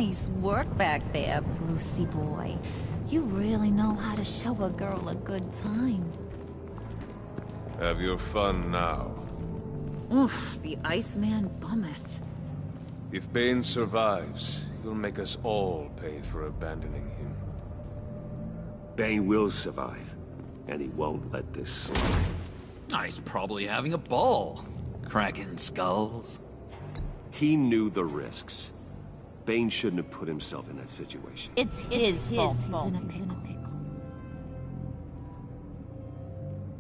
Nice work back there, Brucey boy. You really know how to show a girl a good time. Have your fun now. Oof, the Iceman bummeth. If Bane survives, you'll make us all pay for abandoning him. Bane will survive, and he won't let this slide. He's probably having a ball. Cracking skulls. He knew the risks. Bane shouldn't have put himself in that situation. It's his fault he's in a pickle.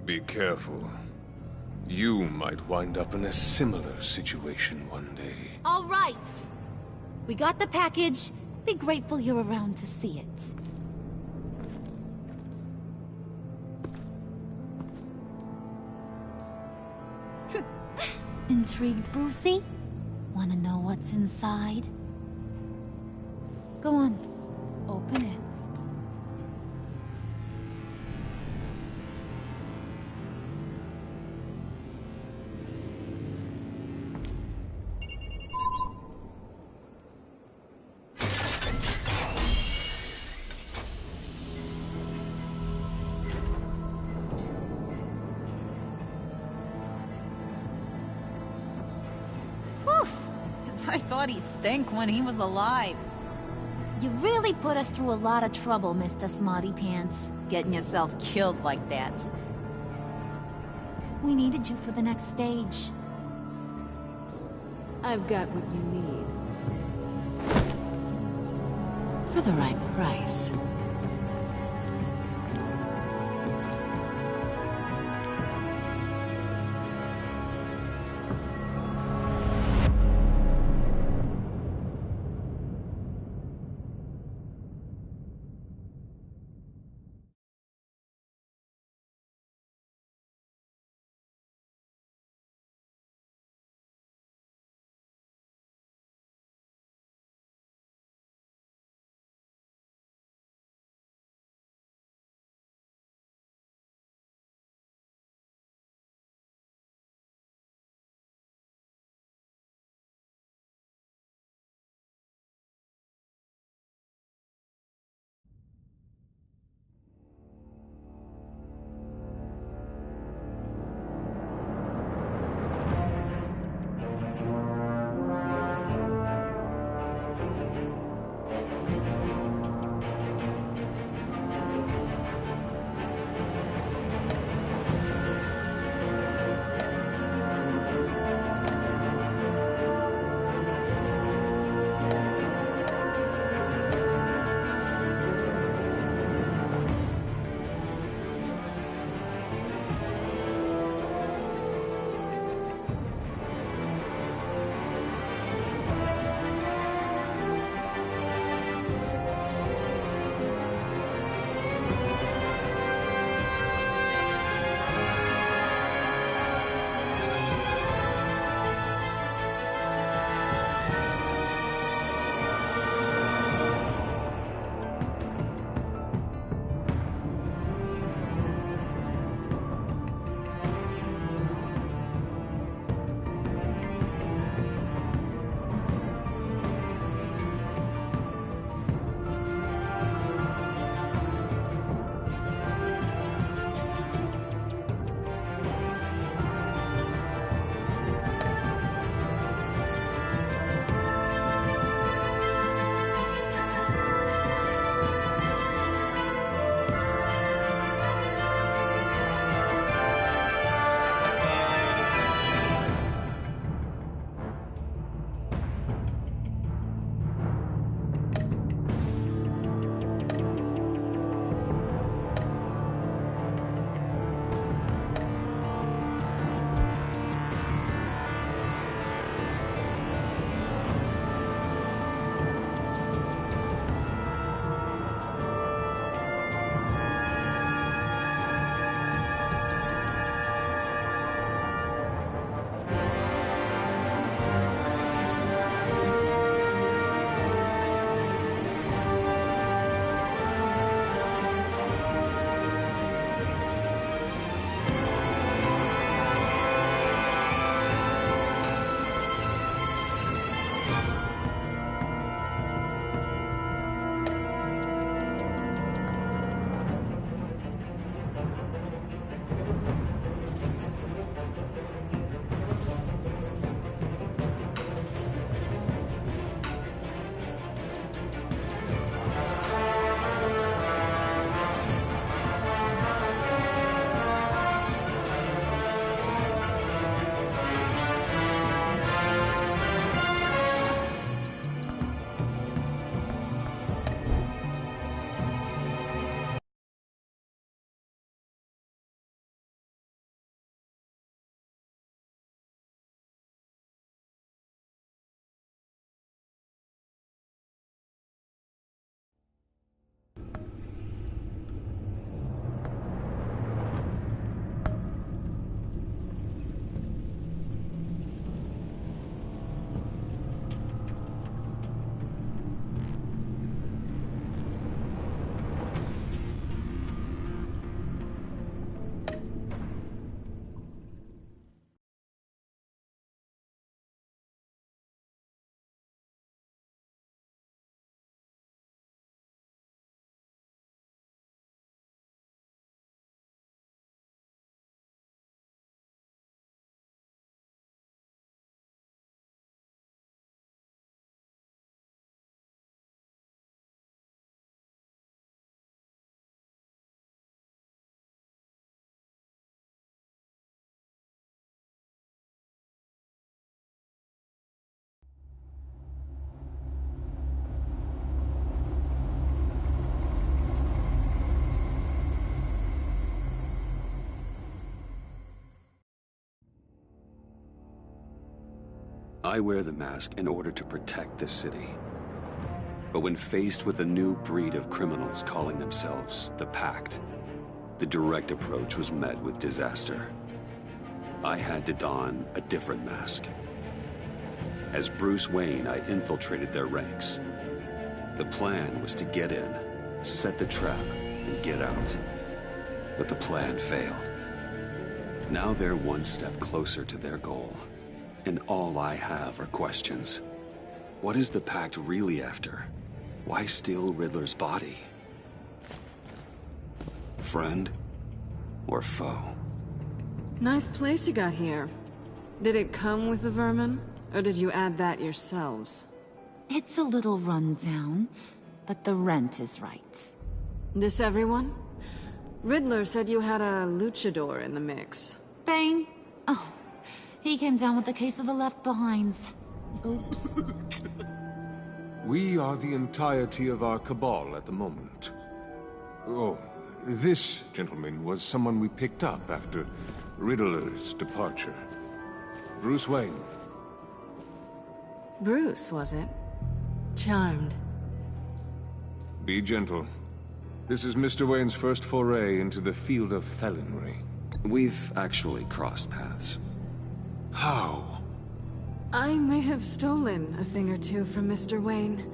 Be careful. You might wind up in a similar situation one day. All right. We got the package. Be grateful you're around to see it. Intrigued, Brucey? Wanna know what's inside? Go on. Open it. I thought he stank when he was alive. You really put us through a lot of trouble, Mr. Smarty Pants. Getting yourself killed like that. We needed you for the next stage. I've got what you need. For the right price. I wear the mask in order to protect this city. But when faced with a new breed of criminals calling themselves the Pact, the direct approach was met with disaster. I had to don a different mask. As Bruce Wayne, I infiltrated their ranks. The plan was to get in, set the trap, and get out. But the plan failed. Now they're one step closer to their goal. And all I have are questions. What is the Pact really after? Why steal Riddler's body? Friend or foe? Nice place you got here. Did it come with the vermin? Or did you add that yourselves? It's a little rundown, but the rent is right. This everyone? Riddler said you had a luchador in the mix. Bane? Oh, he came down with a case of the left behinds. Oops. We are the entirety of our cabal at the moment. Oh, this gentleman was someone we picked up after Riddler's departure. Bruce Wayne. Bruce, was it? Charmed. Be gentle. This is Mr. Wayne's first foray into the field of felonry. We've actually crossed paths. How? I may have stolen a thing or two from Mr. Wayne.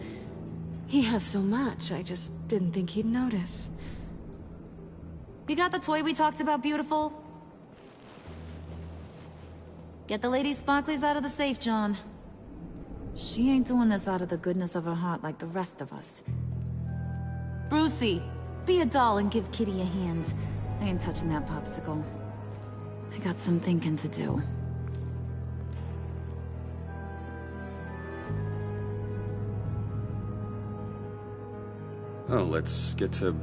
He has so much, I just didn't think he'd notice. You got the toy we talked about, beautiful? Get the lady sparklies out of the safe, John. She ain't doing this out of the goodness of her heart like the rest of us. Brucey, be a doll and give Kitty a hand. I ain't touching that popsicle. I got some thinking to do. Oh, let's get to...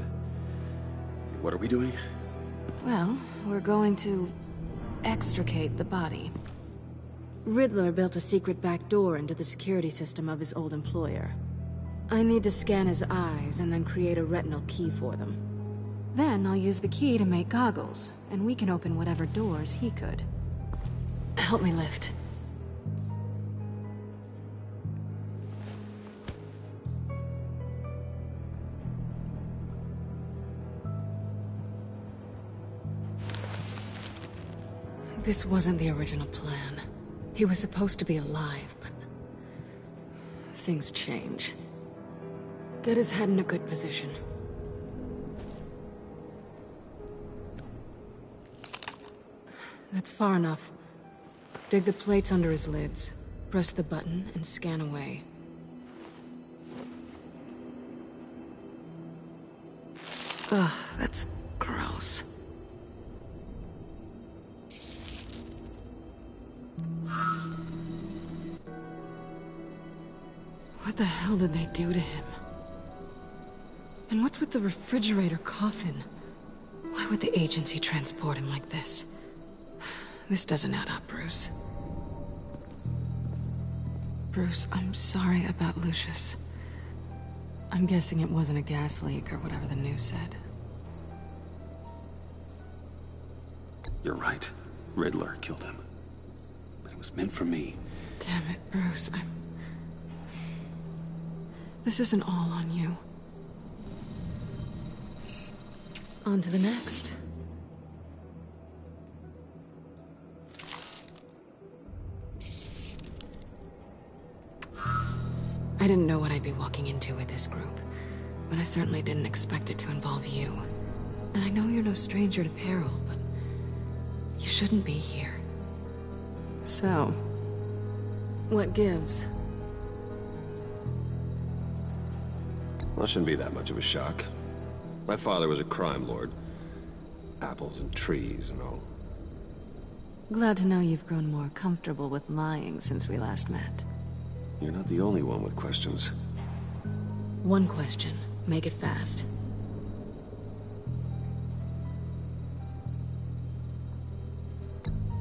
What are we doing? Well, we're going to extricate the body. Riddler built a secret back door into the security system of his old employer. I need to scan his eyes and then create a retinal key for them. Then I'll use the key to make goggles, and we can open whatever doors he could. Help me lift. This wasn't the original plan. He was supposed to be alive, but... things change. Get his head in a good position. That's far enough. Dig the plates under his lids. Press the button and scan away. Ugh, that's gross. What the hell did they do to him? And what's with the refrigerator coffin? Why would the agency transport him like this? This doesn't add up, Bruce. Bruce, I'm sorry about Lucius. I'm guessing it wasn't a gas leak or whatever the news said. You're right. Riddler killed him. But it was meant for me. Damn it, Bruce, This isn't all on you. On to the next. I didn't know what I'd be walking into with this group, but I certainly didn't expect it to involve you. And I know you're no stranger to peril, but you shouldn't be here. So, what gives? Well, it shouldn't be that much of a shock. My father was a crime lord. Apples and trees and all. Glad to know you've grown more comfortable with lying since we last met. You're not the only one with questions. One question. Make it fast.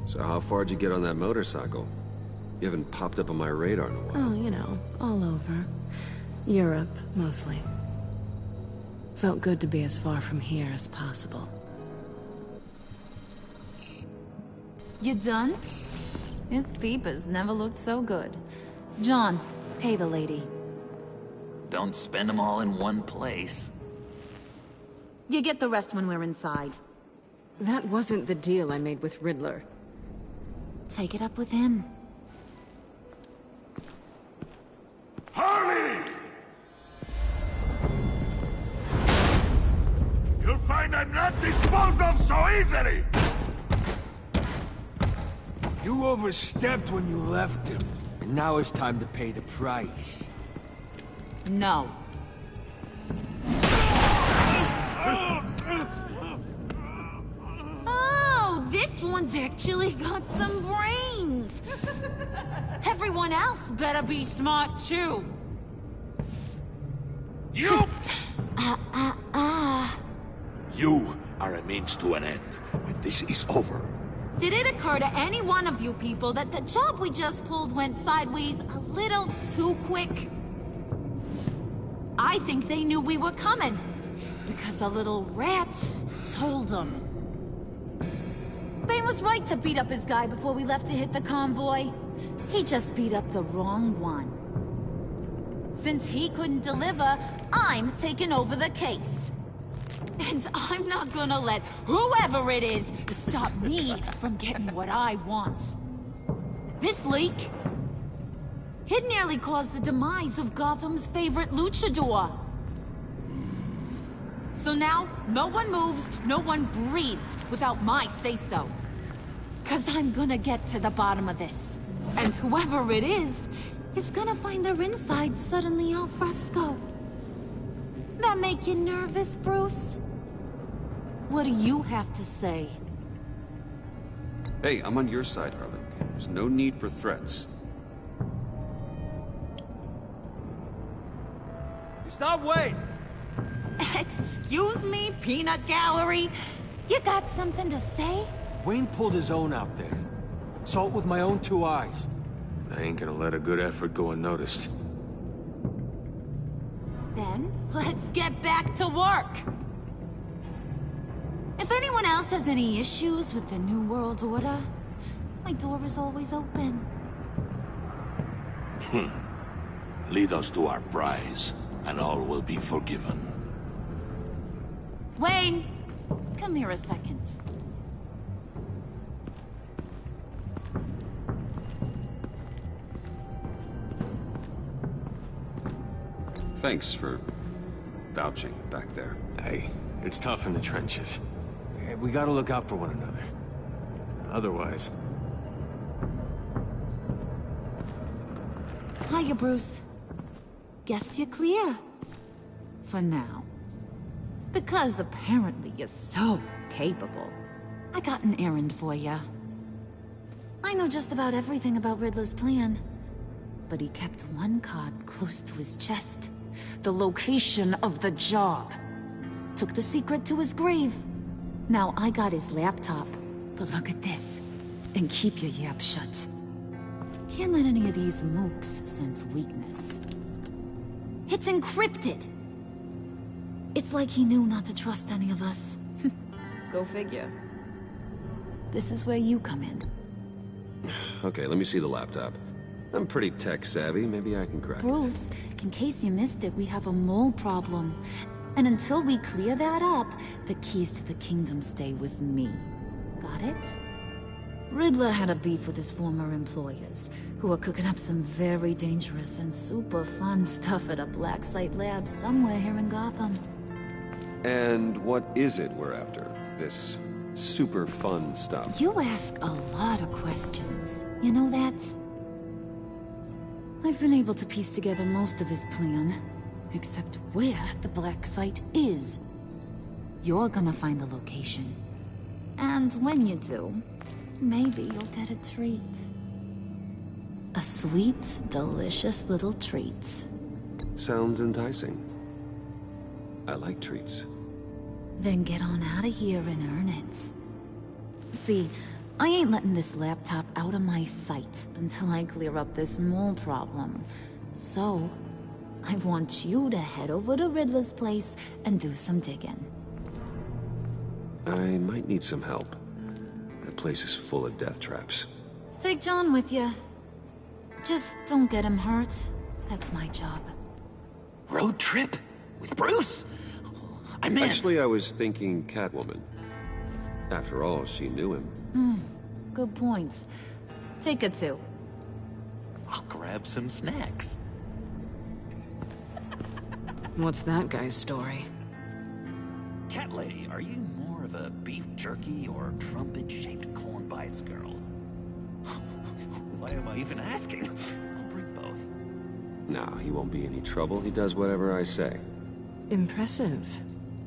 So how far'd you get on that motorcycle? You haven't popped up on my radar in a while. Oh, you know, all over. Europe, mostly. Felt good to be as far from here as possible. You done? His peepers never looked so good. John, pay the lady. Don't spend them all in one place. You get the rest when we're inside. That wasn't the deal I made with Riddler. Take it up with him. Harley! You'll find I'm not disposed of so easily! You overstepped when you left him, and now it's time to pay the price. No. Oh, this one's actually got some brains. Everyone else better be smart too. You! You are a means to an end. When this is over, Did it occur to any one of you people that the job we just pulled went sideways a little too quick? I think they knew we were coming, because a little rat told them. Bane was right to beat up his guy before we left to hit the convoy. He just beat up the wrong one. Since he couldn't deliver, I'm taking over the case. And I'm not gonna let whoever it is stop me from getting what I want. This leak, it nearly caused the demise of Gotham's favorite luchador. So now, no one moves, no one breathes without my say-so. 'Cause I'm gonna get to the bottom of this. And whoever it is gonna find their insides suddenly al fresco. That make you nervous, Bruce? What do you have to say? Hey, I'm on your side, Harley. There's no need for threats. Stop waiting! Excuse me, peanut gallery? You got something to say? Wayne pulled his own out there. Saw it with my own two eyes. I ain't gonna let a good effort go unnoticed. Then, let's get back to work. If anyone else has any issues with the New World Order, my door is always open. lead us to our prize, and all will be forgiven. Wayne, come here a second. Thanks for vouching back there. Hey, it's tough in the trenches. We gotta look out for one another. Otherwise... Hiya, Bruce. Guess you're clear. For now. Because apparently you're so capable. I got an errand for you. I know just about everything about Riddler's plan. But he kept one card close to his chest. The location of the job. Took the secret to his grave. Now I got his laptop. But look at this. And keep your yap shut. Can't let any of these mooks sense weakness. It's encrypted. It's like he knew not to trust any of us. Go figure. This is where you come in. Okay, let me see the laptop. I'm pretty tech-savvy. Maybe I can crack it. Bruce, in case you missed it, we have a mole problem. And until we clear that up, the keys to the kingdom stay with me. Got it? Riddler had a beef with his former employers, who are cooking up some very dangerous and super fun stuff at a black site lab somewhere here in Gotham. And what is it we're after? This super fun stuff? You ask a lot of questions. You know that? I've been able to piece together most of his plan, except where the black site is. You're gonna find the location. And when you do, maybe you'll get a treat. A sweet, delicious little treat. Sounds enticing. I like treats. Then get on out of here and earn it. See, I ain't letting this laptop out of my sight until I clear up this mole problem. So, I want you to head over to Riddler's place and do some digging. I might need some help. That place is full of death traps. Take John with you. Just don't get him hurt. That's my job. Road trip? With Bruce? I'm in. Actually, I was thinking Catwoman. After all, she knew him. Good points. Take her too. I'll grab some snacks. What's that guy's story? Cat lady, are you more of a beef jerky or trumpet-shaped corn bites girl? Why am I even asking? I'll bring both. Nah, he won't be any trouble. He does whatever I say. Impressive.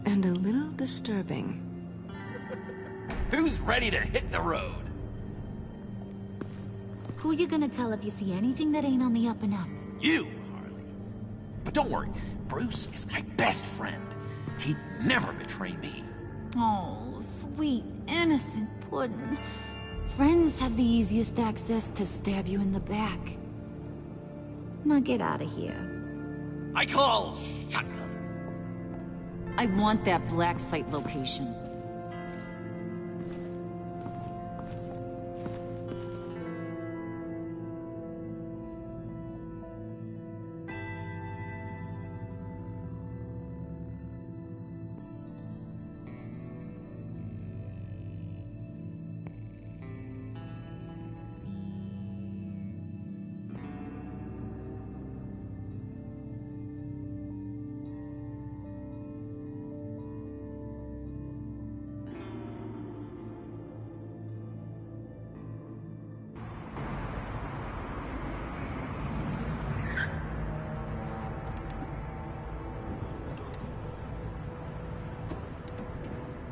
And a little disturbing. Who's ready to hit the road? Who you gonna tell if you see anything that ain't on the up and up? You, Harley. But don't worry, Bruce is my best friend. He'd never betray me. Oh, sweet, innocent puddin'. Friends have the easiest access to stab you in the back. Now get out of here. I call shotgun. I want that black site location.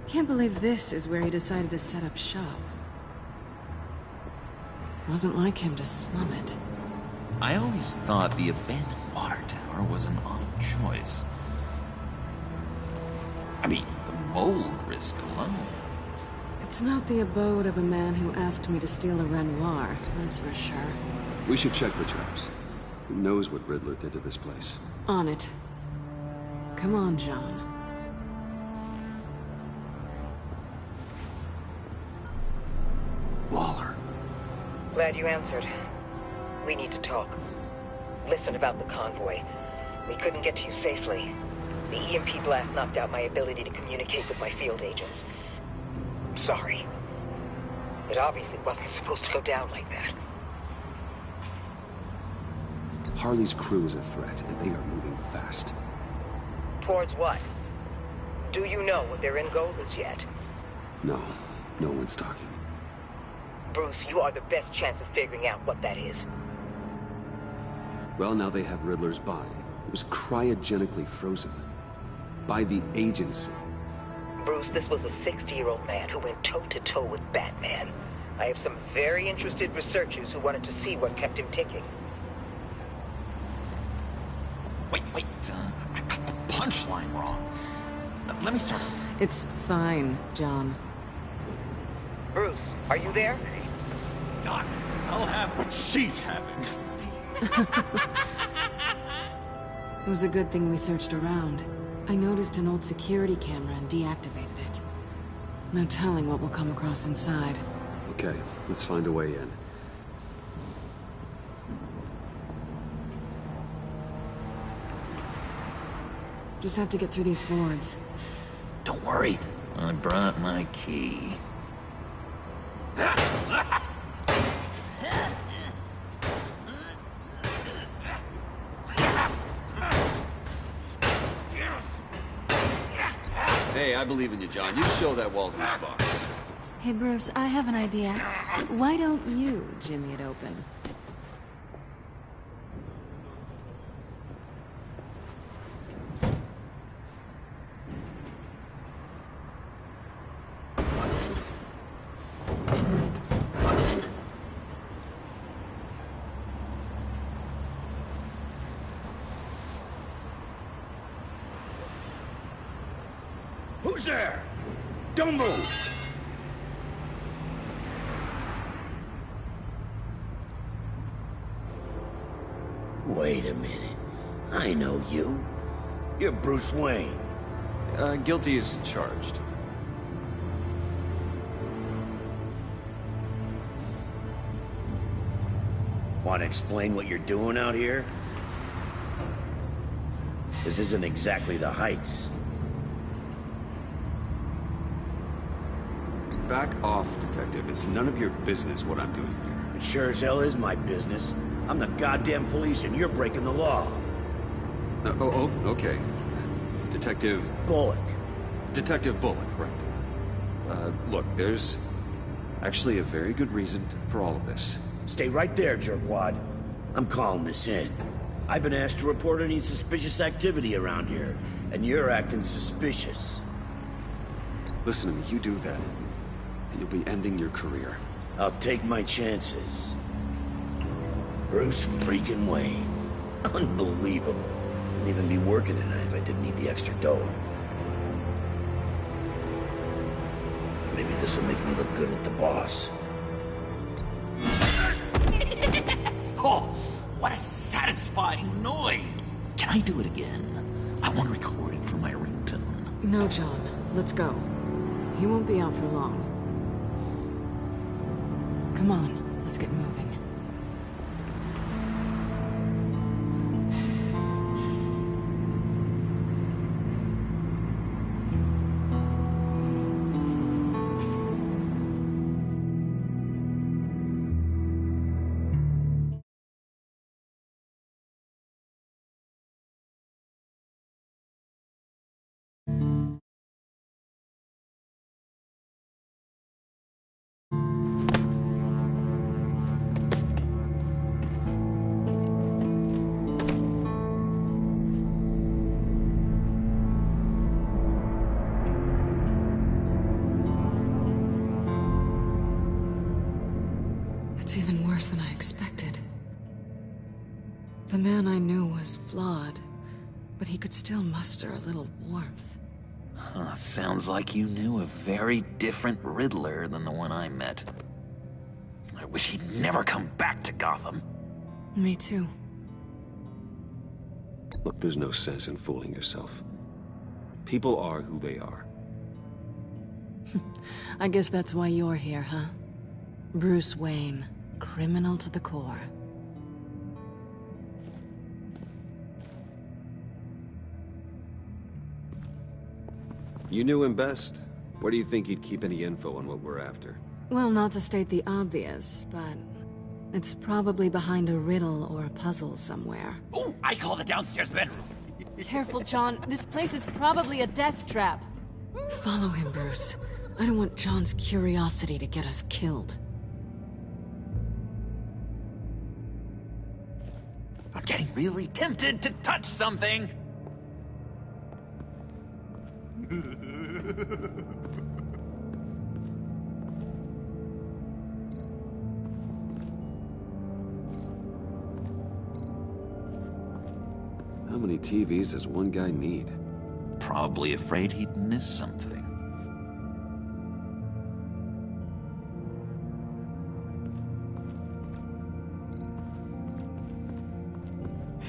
Can't believe this is where he decided to set up shop. Wasn't like him to slum it. I always thought the abandoned water tower was an odd choice. I mean, the mold risk alone. It's not the abode of a man who asked me to steal a Renoir, that's for sure. We should check the traps. Who knows what Riddler did to this place? On it. Come on, John. Waller. Glad you answered. We need to talk. Listen about the convoy. We couldn't get to you safely. The EMP blast knocked out my ability to communicate with my field agents. Sorry. It obviously wasn't supposed to go down like that. Harley's crew is a threat, and they are moving fast. Towards what? Do you know what their end goal is yet? No, no one's talking. Bruce, you are the best chance of figuring out what that is. Well, now they have Riddler's body. It was cryogenically frozen. By the agency. Bruce, this was a 60-year-old man who went toe-to-toe with Batman. I have some very interested researchers who wanted to see what kept him ticking. Wait, I got the punchline wrong. Let me start. It's fine, John. Bruce, are you there? Doc, I'll have what she's having. It was a good thing we searched around. I noticed an old security camera and deactivated it. No telling what we'll come across inside. Okay, let's find a way in. Just have to get through these boards. Don't worry, I brought my key. Hey, I believe in you, John. You show that Walters box. Hey, Bruce, I have an idea. Why don't you jimmy it open? Who's there? Don't move! Wait a minute. I know you. You're Bruce Wayne. Guilty as charged. Want to explain what you're doing out here? This isn't exactly the Heights. Back off, Detective. It's none of your business what I'm doing here. It sure as hell is my business. I'm the goddamn police and you're breaking the law. Okay. Detective... Bullock. Detective Bullock, right. Look, there's actually a very good reason for all of this. Stay right there, jerkwad. I'm calling this in. I've been asked to report any suspicious activity around here, and you're acting suspicious. Listen to me, you do that, and you'll be ending your career. I'll take my chances. Bruce freaking Wayne. Unbelievable. Wouldn't even be working tonight if I didn't need the extra dough. Maybe this'll make me look good at the boss. Oh, what a satisfying noise! Can I do it again? I want to record it for my ringtone. No, John. Let's go. He won't be out for long. Come on, let's get moving. It's even worse than I expected. The man I knew was flawed, but he could still muster a little warmth. Huh, sounds like you knew a very different Riddler than the one I met. I wish he'd never come back to Gotham. Me too. Look, there's no sense in fooling yourself. People are who they are. I guess that's why you're here, huh? Bruce Wayne, criminal to the core. You knew him best. Where do you think he'd keep any info on what we're after? Well, not to state the obvious, but it's probably behind a riddle or a puzzle somewhere. Oh, I call the downstairs bedroom. Careful, John. This place is probably a death trap. Follow him, Bruce. I don't want John's curiosity to get us killed. I'm getting really tempted to touch something. How many TVs does one guy need? Probably afraid he'd miss something.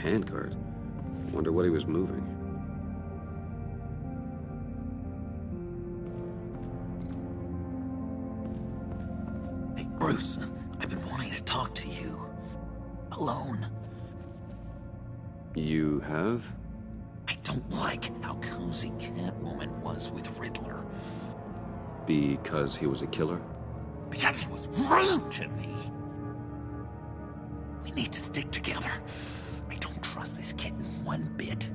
Handguard? Wonder what he was moving. Hey, Bruce, I've been wanting to talk to you. Alone. You have? I don't like how cozy Catwoman was with Riddler. Because he was a killer? Because he was rude to me. We need to stick together. I don't trust this kitten one bit.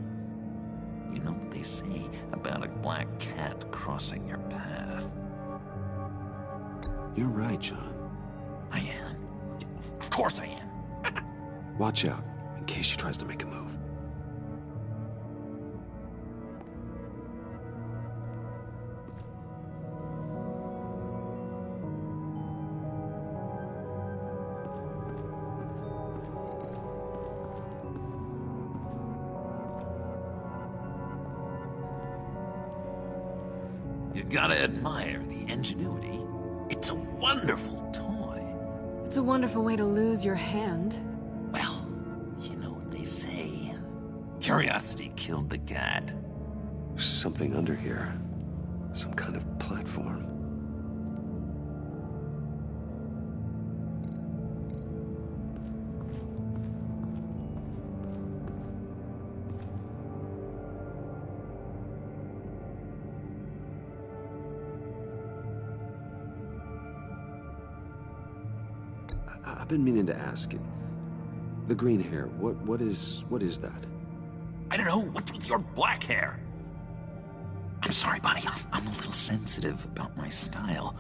You know what they say about a black cat crossing your path? You're right, John. I am. Of course I am. Watch out, in case she tries to make a move. You gotta admire the ingenuity. It's a wonderful toy. It's a wonderful way to lose your hand. Well, you know what they say. Curiosity killed the cat. There's something under here. Some kind of platform. I've been meaning to ask you. The green hair, what is that? I don't know, what's with your black hair? I'm sorry, buddy, I'm a little sensitive about my style.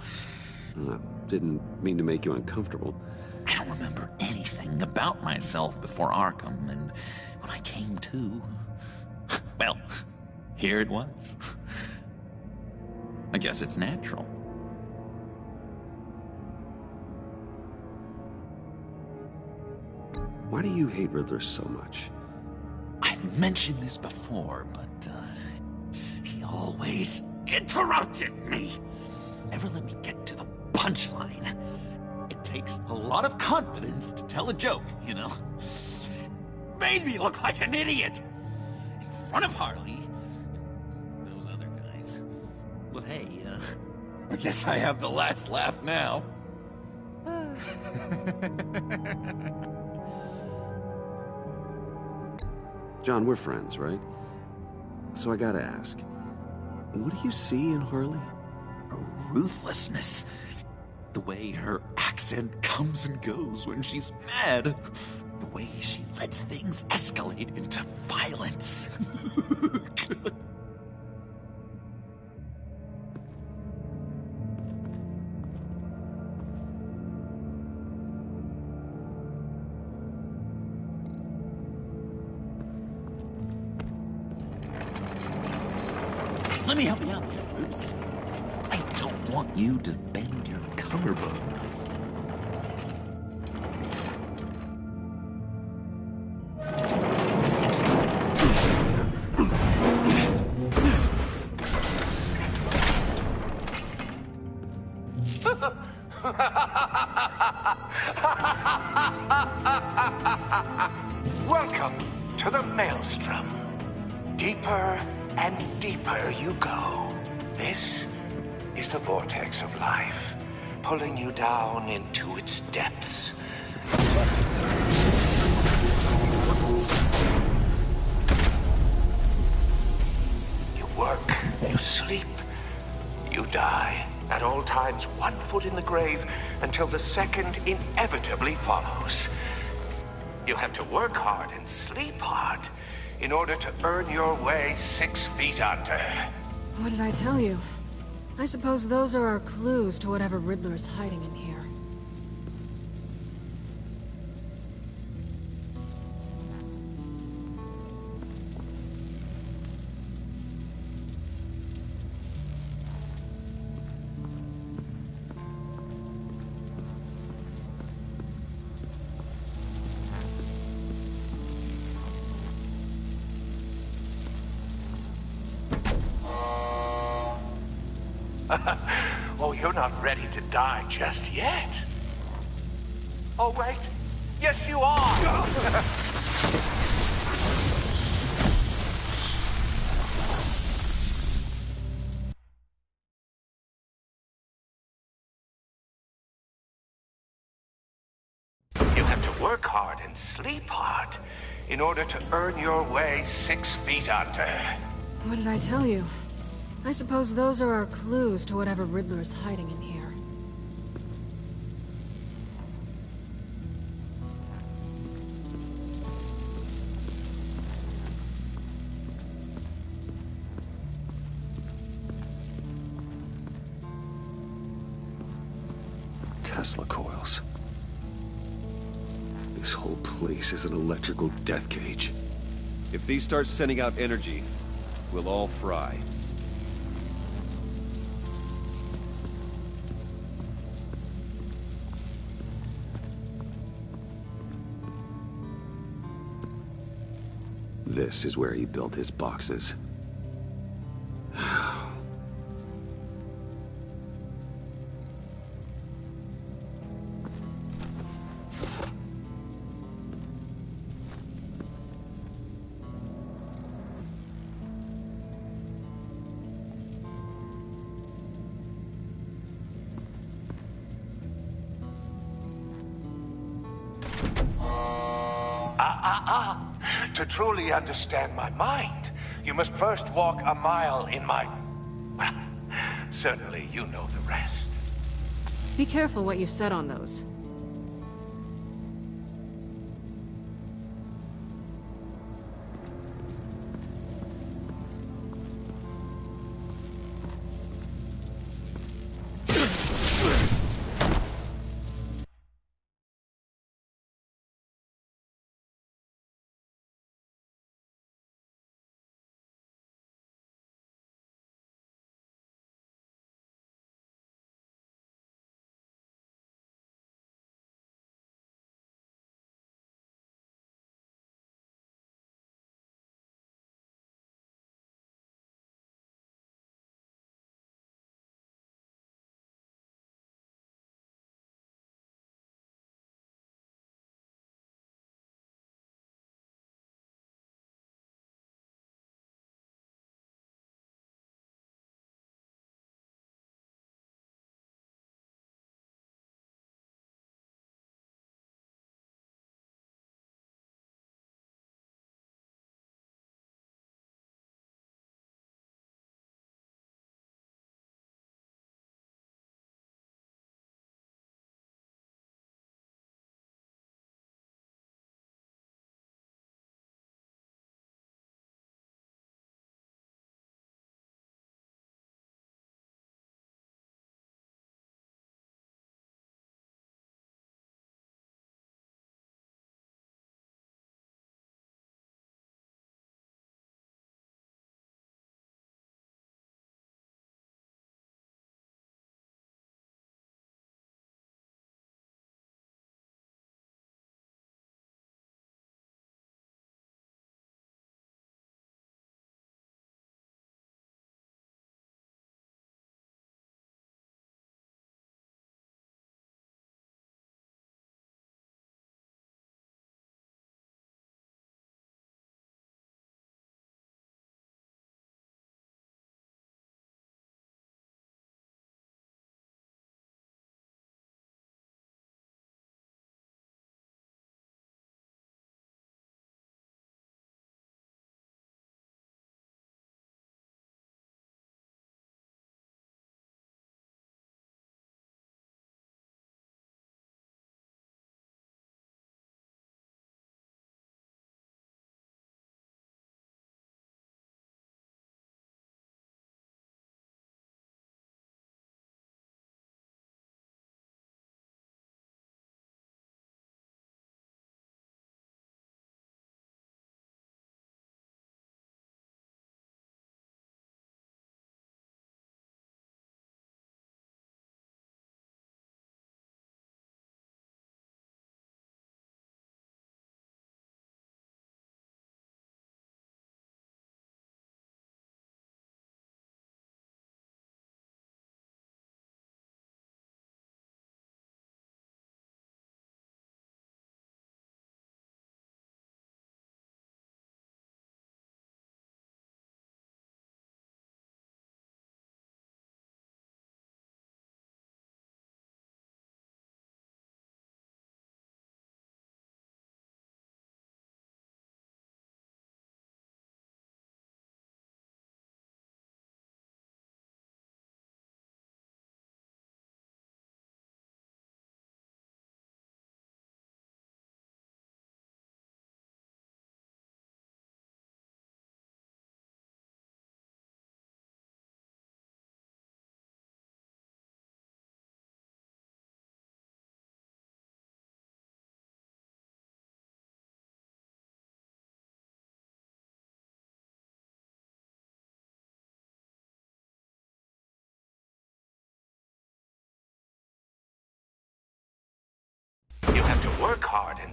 Didn't mean to make you uncomfortable. I don't remember anything about myself before Arkham, and when I came to, well, here it was. I guess it's natural. Why do you hate Riddler so much? I've mentioned this before, but he always interrupted me. Never let me get to the punchline. It takes a lot of confidence to tell a joke, you know? Made me look like an idiot in front of Harley and those other guys. But hey, I guess I have the last laugh now. John, we're friends, right? So I gotta ask, what do you see in Harley? Her ruthlessness. The way her accent comes and goes when she's mad. The way she lets things escalate into violence. Let me help you out there, Bruce. I don't want you to bend your collarbone. Welcome to the Maelstrom. Deeper and deeper you go. This is the vortex of life, pulling you down into its depths. You work, you sleep, you die. At all times, 1 foot in the grave until the second inevitably follows. You have to work hard and sleep hard in order to earn your way 6 feet under. What did I tell you? I suppose those are our clues to whatever Riddler is hiding in here. Oh, you're not ready to die just yet. Oh, wait. Yes, you are! You have to work hard and sleep hard in order to earn your way 6 feet under. What did I tell you? I suppose those are our clues to whatever Riddler is hiding in here. Tesla coils. This whole place is an electrical death cage. If these start sending out energy, we'll all fry. This is where he built his boxes. To truly understand my mind, you must first walk a mile in my... Well, certainly you know the rest. Be careful what you said on those.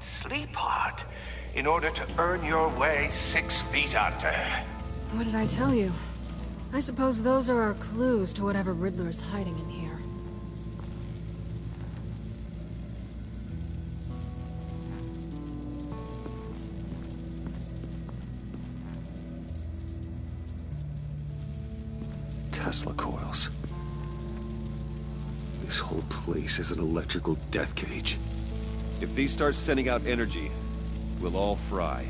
and sleep hard in order to earn your way 6 feet under. What did I tell you? I suppose those are our clues to whatever Riddler is hiding in here. Tesla coils. This whole place is an electrical death cage. If these start sending out energy, we'll all fry.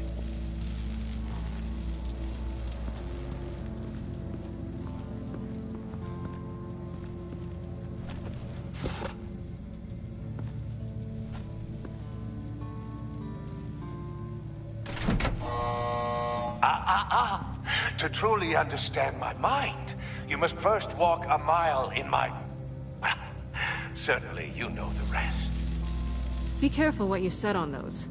To truly understand my mind, you must first walk a mile in my... Well, certainly you know the rest. Be careful what you said on those.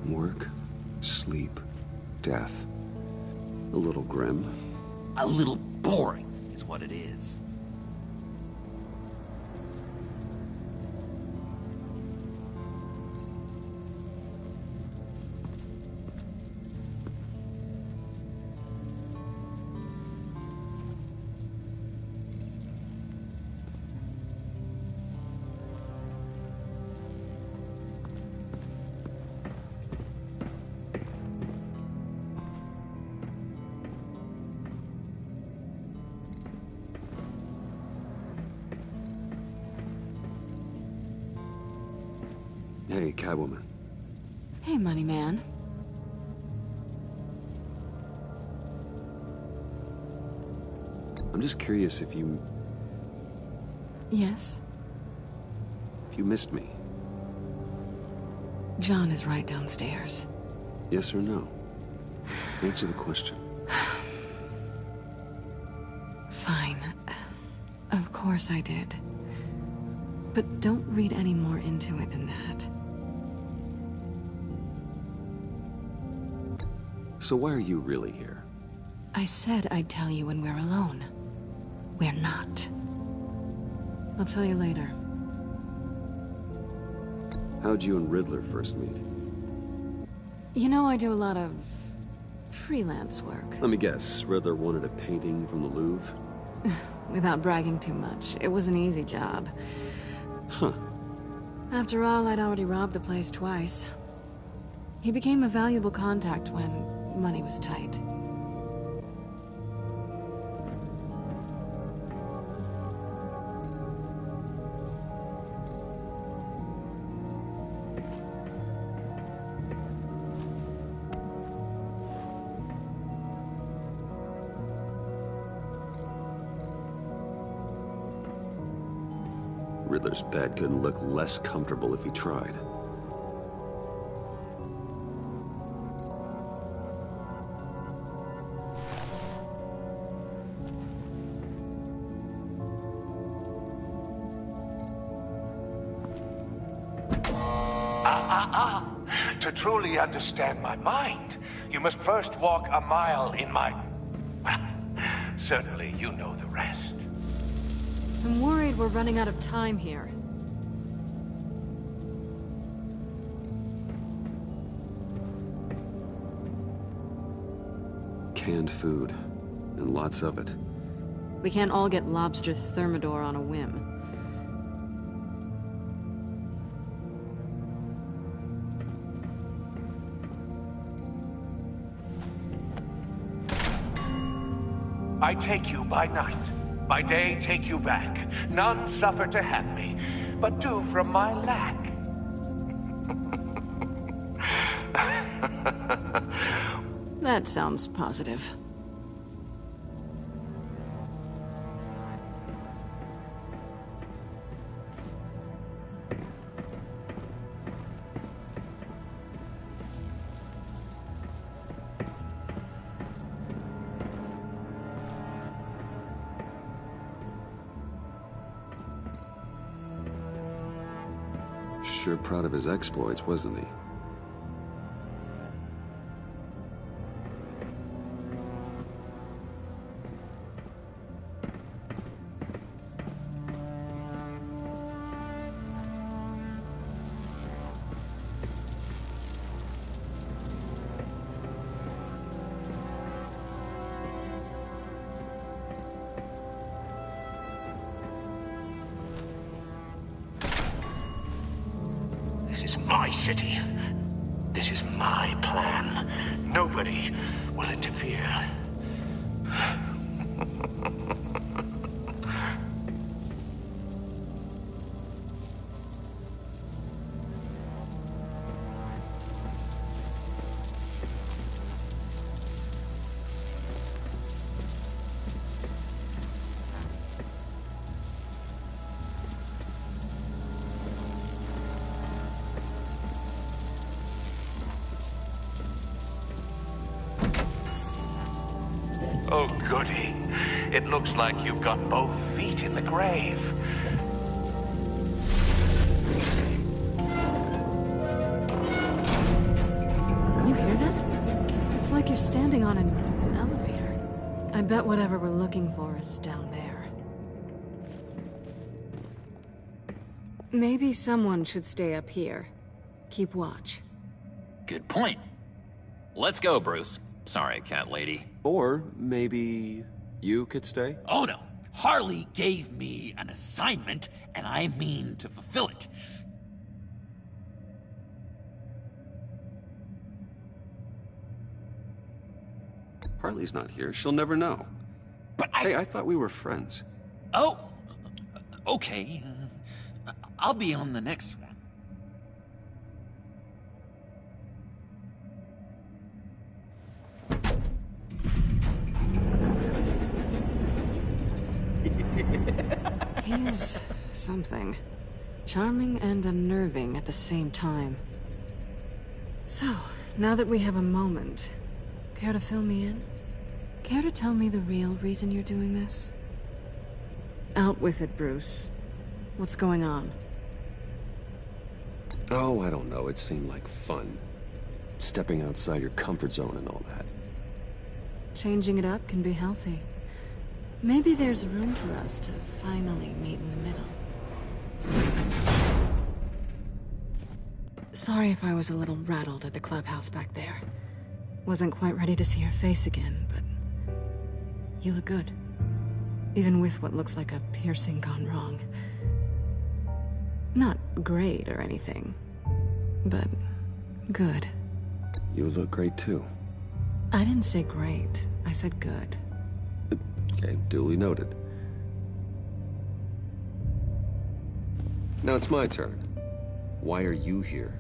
Work, sleep, death. A little grim. A little boring is what it is. Hey, Catwoman. Hey, money man. I'm just curious if you Yes? missed me. John is right downstairs. Yes or no? Answer the question. Fine. Of course I did. But don't read any more into it than that. So why are you really here? I said I'd tell you when we're alone. We're not. I'll tell you later. How'd you and Riddler first meet? You know, I do a lot of freelance work. Let me guess, Riddler wanted a painting from the Louvre? Without bragging too much, it was an easy job. Huh. After all, I'd already robbed the place twice. He became a valuable contact when money was tight. Riddler's bed couldn't look less comfortable if he tried. To truly understand my mind, you must first walk a mile in my... Well, certainly you know the rest. I'm worried we're running out of time here. Canned food, and lots of it. We can't all get lobster thermidor on a whim. I take you by night. By day, take you back. None suffer to have me, but do from my lack. That sounds positive. sure proud of his exploits, wasn't he? This is my city. This is my plan. Nobody will interfere. Oh, goody. It looks like you've got both feet in the grave. You hear that? It's like you're standing on an elevator. I bet whatever we're looking for is down there. Maybe someone should stay up here. Keep watch. Good point. Let's go, Bruce. Sorry, cat lady. Or maybe you could stay? Oh no! Harley gave me an assignment, and I mean to fulfill it. Harley's not here. She'll never know. But Hey, I thought we were friends. Oh, okay. I'll be on the next one. He's something. Charming and unnerving at the same time. So, now that we have a moment, care to fill me in? Care to tell me the real reason you're doing this? Out with it, Bruce. What's going on? Oh, I don't know. It seemed like fun. Stepping outside your comfort zone and all that. Changing it up can be healthy. Maybe there's room for us to finally meet in the middle. Sorry if I was a little rattled at the clubhouse back there. Wasn't quite ready to see your face again, but you look good. Even with what looks like a piercing gone wrong. Not great or anything, but good. You look great too. I didn't say great, I said good. Okay, duly noted. Now it's my turn. Why are you here?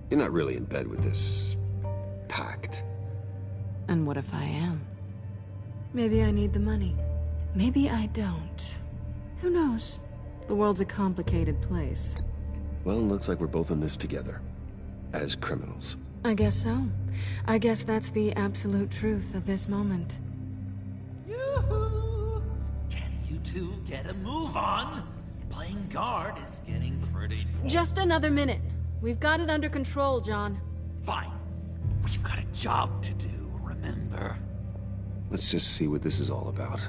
You're not really in bed with this pact. And what if I am? Maybe I need the money. Maybe I don't. Who knows? The world's a complicated place. Well, looks like we're both in this together. As criminals. I guess so. I guess that's the absolute truth of this moment. Yoo-hoo! Can you two get a move on? Playing guard is getting pretty boring. Just another minute. We've got it under control, John. Fine. We've got a job to do, remember? Let's just see what this is all about.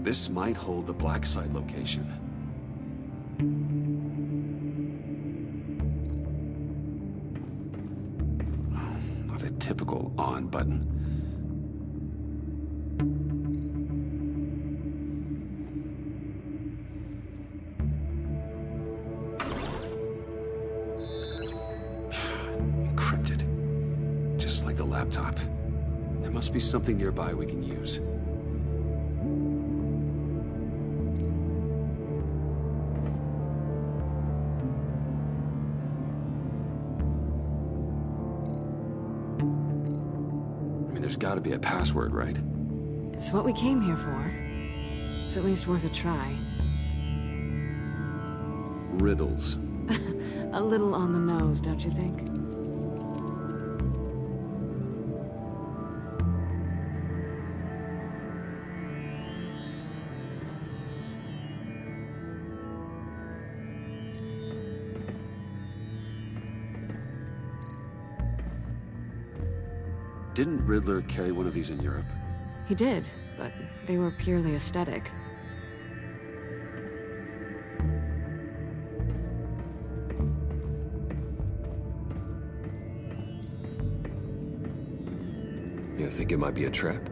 This might hold the black site location. Oh, not a typical on button. Encrypted. Just like the laptop. There must be something nearby we can use. There's gotta be a password, right? It's what we came here for. It's at least worth a try. Riddles. A little on the nose, don't you think? Didn't Riddler carry one of these in Europe? He did, but they were purely aesthetic. You think it might be a trap?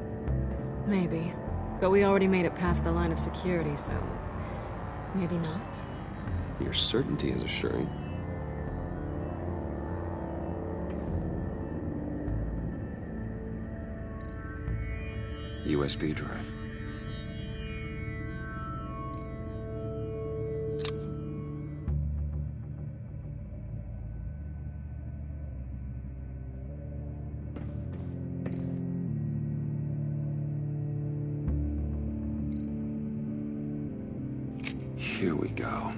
Maybe. But we already made it past the line of security, so... maybe not? Your certainty is assuring. USB drive. Here we go.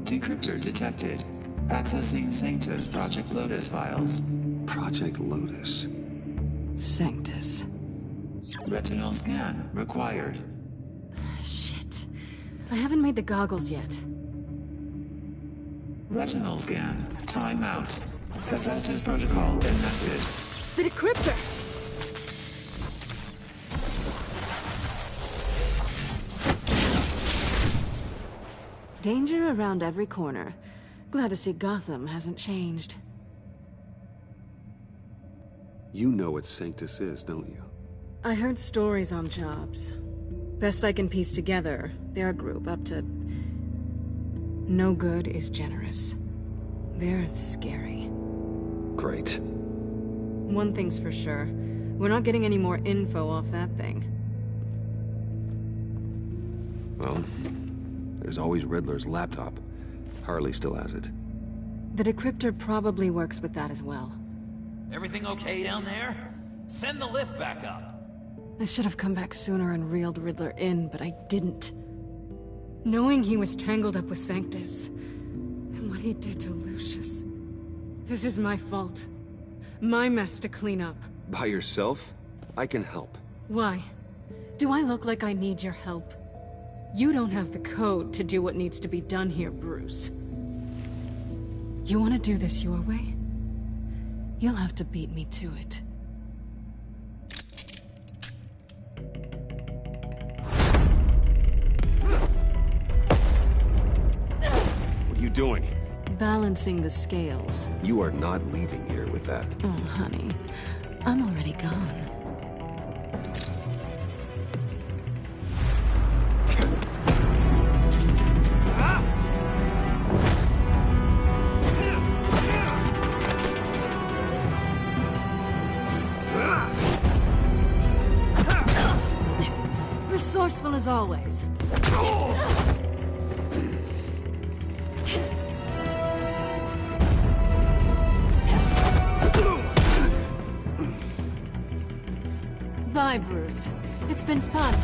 Decryptor detected. Accessing Sanctus Project Lotus files. Project Lotus. Sanctus. Retinal scan required. Shit. I haven't made the goggles yet. Retinal scan. Timeout. Hephaestus protocol enacted. The decryptor! Danger around every corner. Glad to see Gotham hasn't changed. You know what Sanctus is, don't you? I heard stories on jobs. Best I can piece together, their group up to... no good is generous. They're scary. Great. One thing's for sure. We're not getting any more info off that thing. Well, there's always Riddler's laptop. Harley still has it. The decryptor probably works with that as well. Everything okay down there? Send the lift back up. I should have come back sooner and reeled Riddler in, but I didn't. Knowing he was tangled up with Sanctus, and what he did to Lucius. This is my fault. My mess to clean up. By yourself? I can help. Why? Do I look like I need your help? You don't have the code to do what needs to be done here, Bruce. You want to do this your way? You'll have to beat me to it. What are you doing? Balancing the scales. You are not leaving here with that. Oh, honey. I'm already gone. Resourceful as always. Bye, Bruce. It's been fun.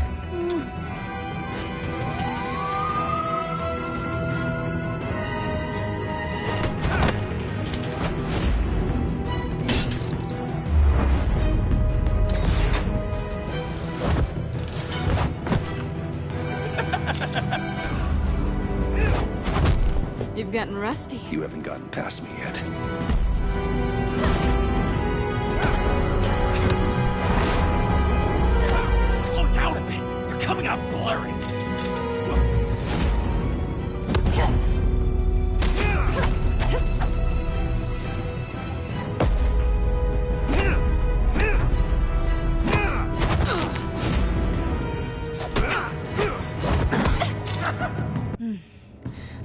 You've gotten rusty. You haven't gotten past me yet. Slow down a bit. You're coming out blurry.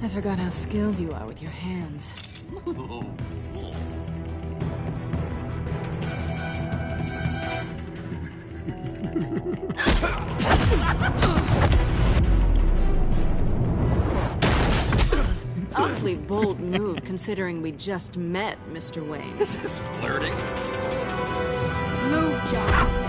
I forgot how skilled you are with your hands. Awfully bold move, considering we just met, Mr. Wayne. This is flirting. Move, John.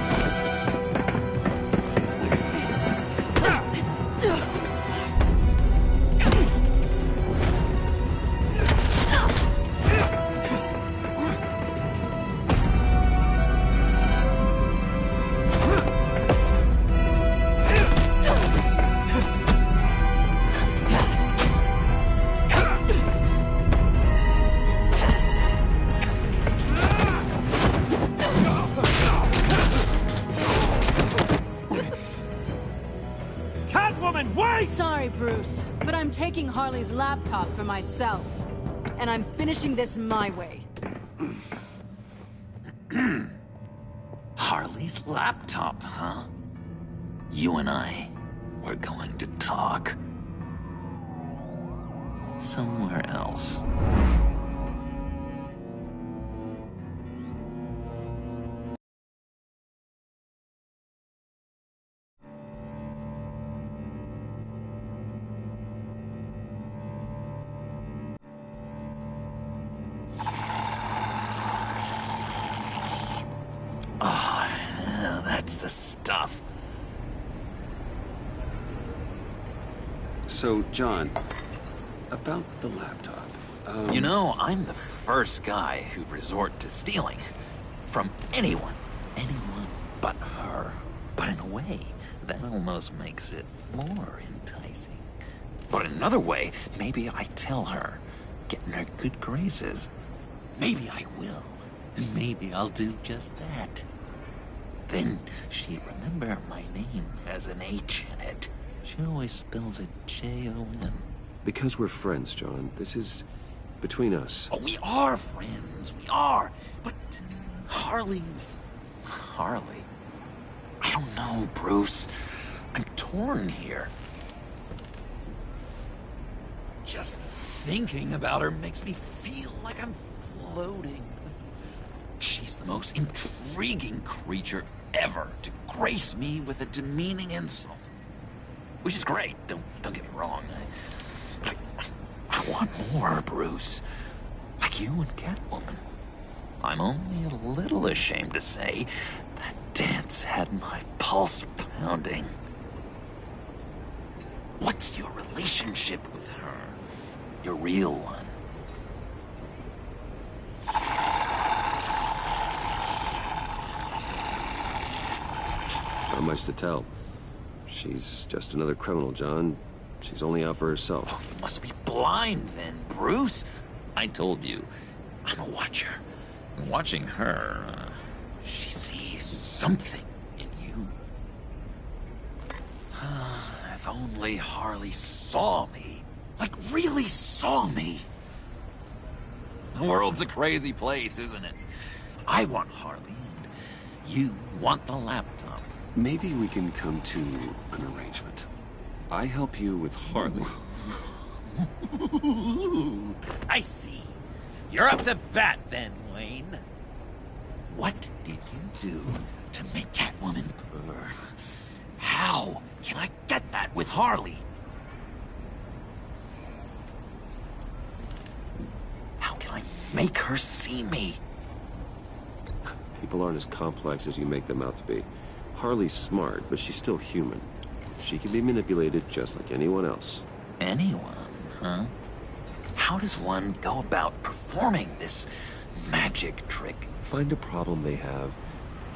Bruce, but I'm taking Harley's laptop for myself. And I'm finishing this my way. Harley's laptop, huh? You and I, we're going to talk. Somewhere else. Oh, that's the stuff. So, John, about the laptop. You know, I'm the first guy who'd resort to stealing. From anyone. Anyone but her. But in a way, that almost makes it more enticing. But in another way, maybe I tell her, get in her good graces. Maybe I will. And maybe I'll do just that. Then she'd remember my name has an H in it. She always spells it Jon. Because we're friends, John. This is between us. Oh, we are friends. We are. But Harley's... Harley? I don't know, Bruce. I'm torn here. Just thinking about her makes me feel like I'm floating. She's the most intriguing creature ever to grace me with a demeaning insult. Which is great, don't get me wrong. I want more, Bruce. Like you and Catwoman. I'm only a little ashamed to say that dance had my pulse pounding. What's your relationship with her? Your real one? Not much to tell. She's just another criminal, John. She's only out for herself. Oh, you must be blind then, Bruce. I told you, I'm a watcher. And watching her, she sees something in you. If only Harley saw me. Like, really saw me. The world's a crazy place, isn't it? I want Harley, and you want the laptop. Maybe we can come to an arrangement. I help you with Harley. I see. You're up to bat then, Wayne. What did you do to make Catwoman purr? How can I get that with Harley? How can I make her see me? People aren't as complex as you make them out to be. Harley's smart, but she's still human. She can be manipulated just like anyone else. Anyone, huh? How does one go about performing this magic trick? Find a problem they have,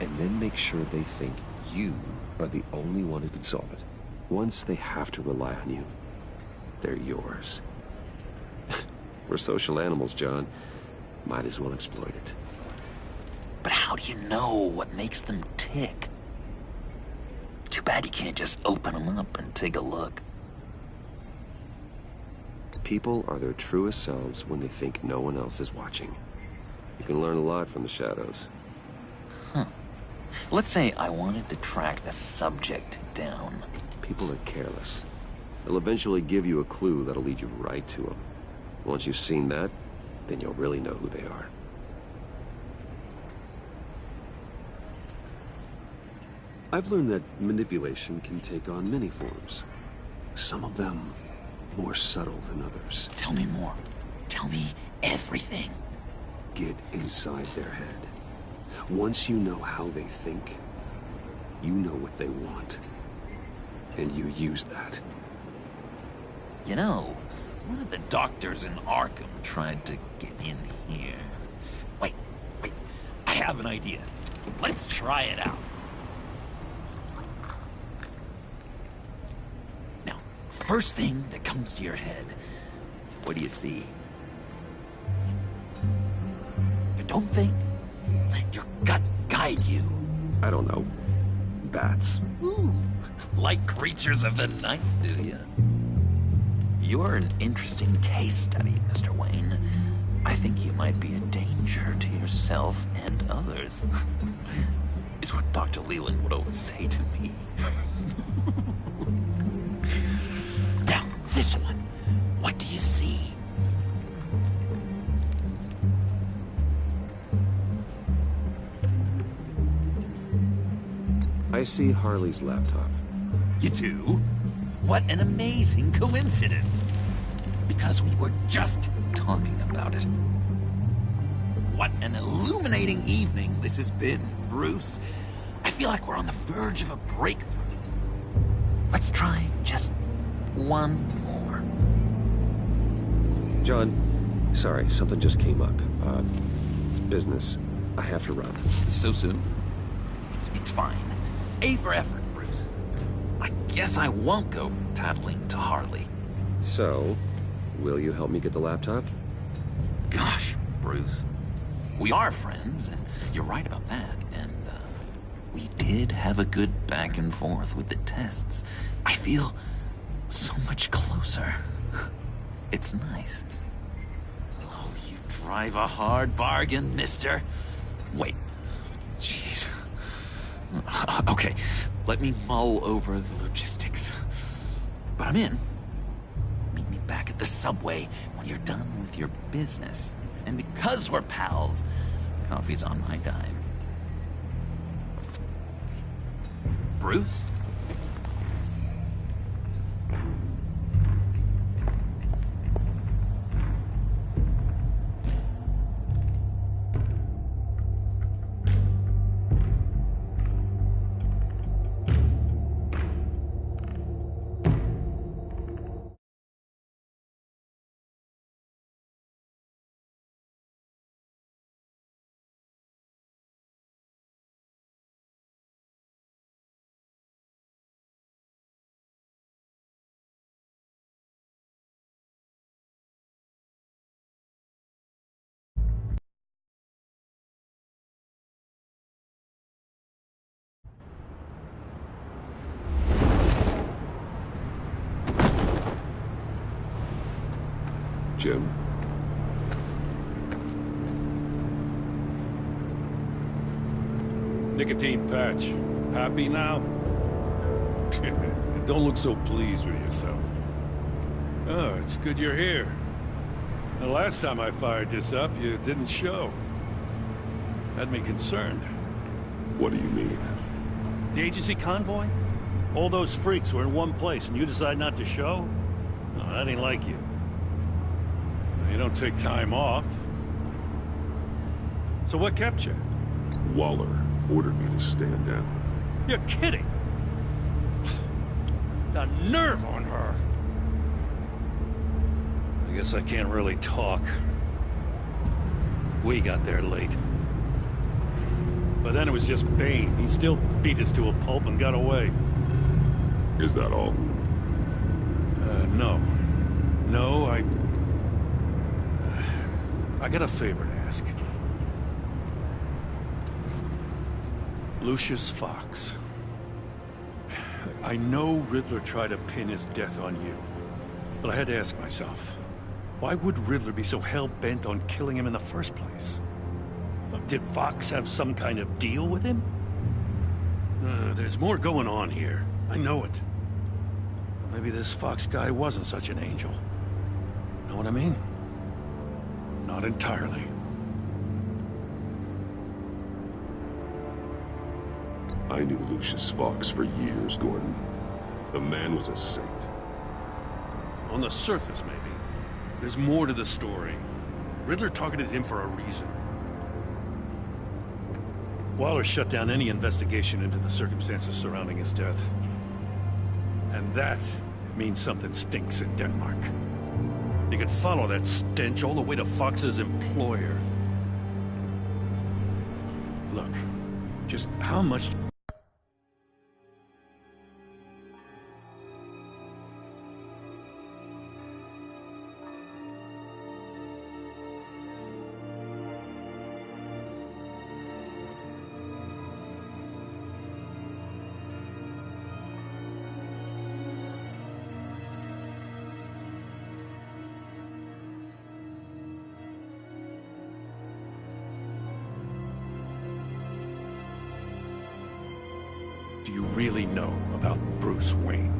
and then make sure they think you are the only one who can solve it. Once they have to rely on you, they're yours. We're social animals, John. Might as well exploit it. But how do you know what makes them tick? Too bad you can't just open them up and take a look. People are their truest selves when they think no one else is watching. You can learn a lot from the shadows. Huh. Let's say I wanted to track a subject down. People are careless. They'll eventually give you a clue that'll lead you right to them. Once you've seen that, then you'll really know who they are. I've learned that manipulation can take on many forms. Some of them more subtle than others. Tell me more. Tell me everything. Get inside their head. Once you know how they think, you know what they want. And you use that. You know, one of the doctors in Arkham tried to get in here. Wait. I have an idea. Let's try it out. Now, first thing that comes to your head, what do you see? Don't think. Let your gut guide you. I don't know. Bats. Ooh, like creatures of the night, do you? You're an interesting case study, Mr. Wayne. I think you might be a danger to yourself and others. It's what Dr. Leland would always say to me. Now, this one. What do you see? I see Harley's laptop. You do? What an amazing coincidence. Because we were just talking about it. What an illuminating evening this has been, Bruce. I feel like we're on the verge of a breakthrough. Let's try just one more. John, sorry, something just came up. It's business. I have to run. So soon? It's fine. A for effort, Bruce. I guess I won't go tattling to Harley. So, will you help me get the laptop? Gosh, Bruce. We are friends, and you're right about that. And, we did have a good back and forth with the tests. I feel so much closer. It's nice. Oh, you drive a hard bargain, mister. Wait. Jeez. Okay, let me mull over the logistics. But I'm in. Meet me back at the subway when you're done with your business. And because we're pals, coffee's on my dime. Bruce? Jim? Nicotine patch. Happy now? Don't look so pleased with yourself. Oh, it's good you're here. The last time I fired this up, you didn't show. Had me concerned. What do you mean? The agency convoy? All those freaks were in one place and you decide not to show? No, that ain't like you. You don't take time off. So what kept you? Waller ordered me to stand down. You're kidding! The nerve on her! I guess I can't really talk. We got there late. But then it was just Bane. He still beat us to a pulp and got away. Is that all? No. No, I got a favor to ask. Lucius Fox. I know Riddler tried to pin his death on you, but I had to ask myself, why would Riddler be so hell-bent on killing him in the first place? Did Fox have some kind of deal with him? There's more going on here. I know it. Maybe this Fox guy wasn't such an angel. Know what I mean? Not entirely. I knew Lucius Fox for years, Gordon. The man was a saint. On the surface, maybe. There's more to the story. Riddler targeted him for a reason. Waller shut down any investigation into the circumstances surrounding his death. And that means something stinks in Denmark. You could follow that stench all the way to Fox's employer. Look, just how much... do you really know about Bruce Wayne?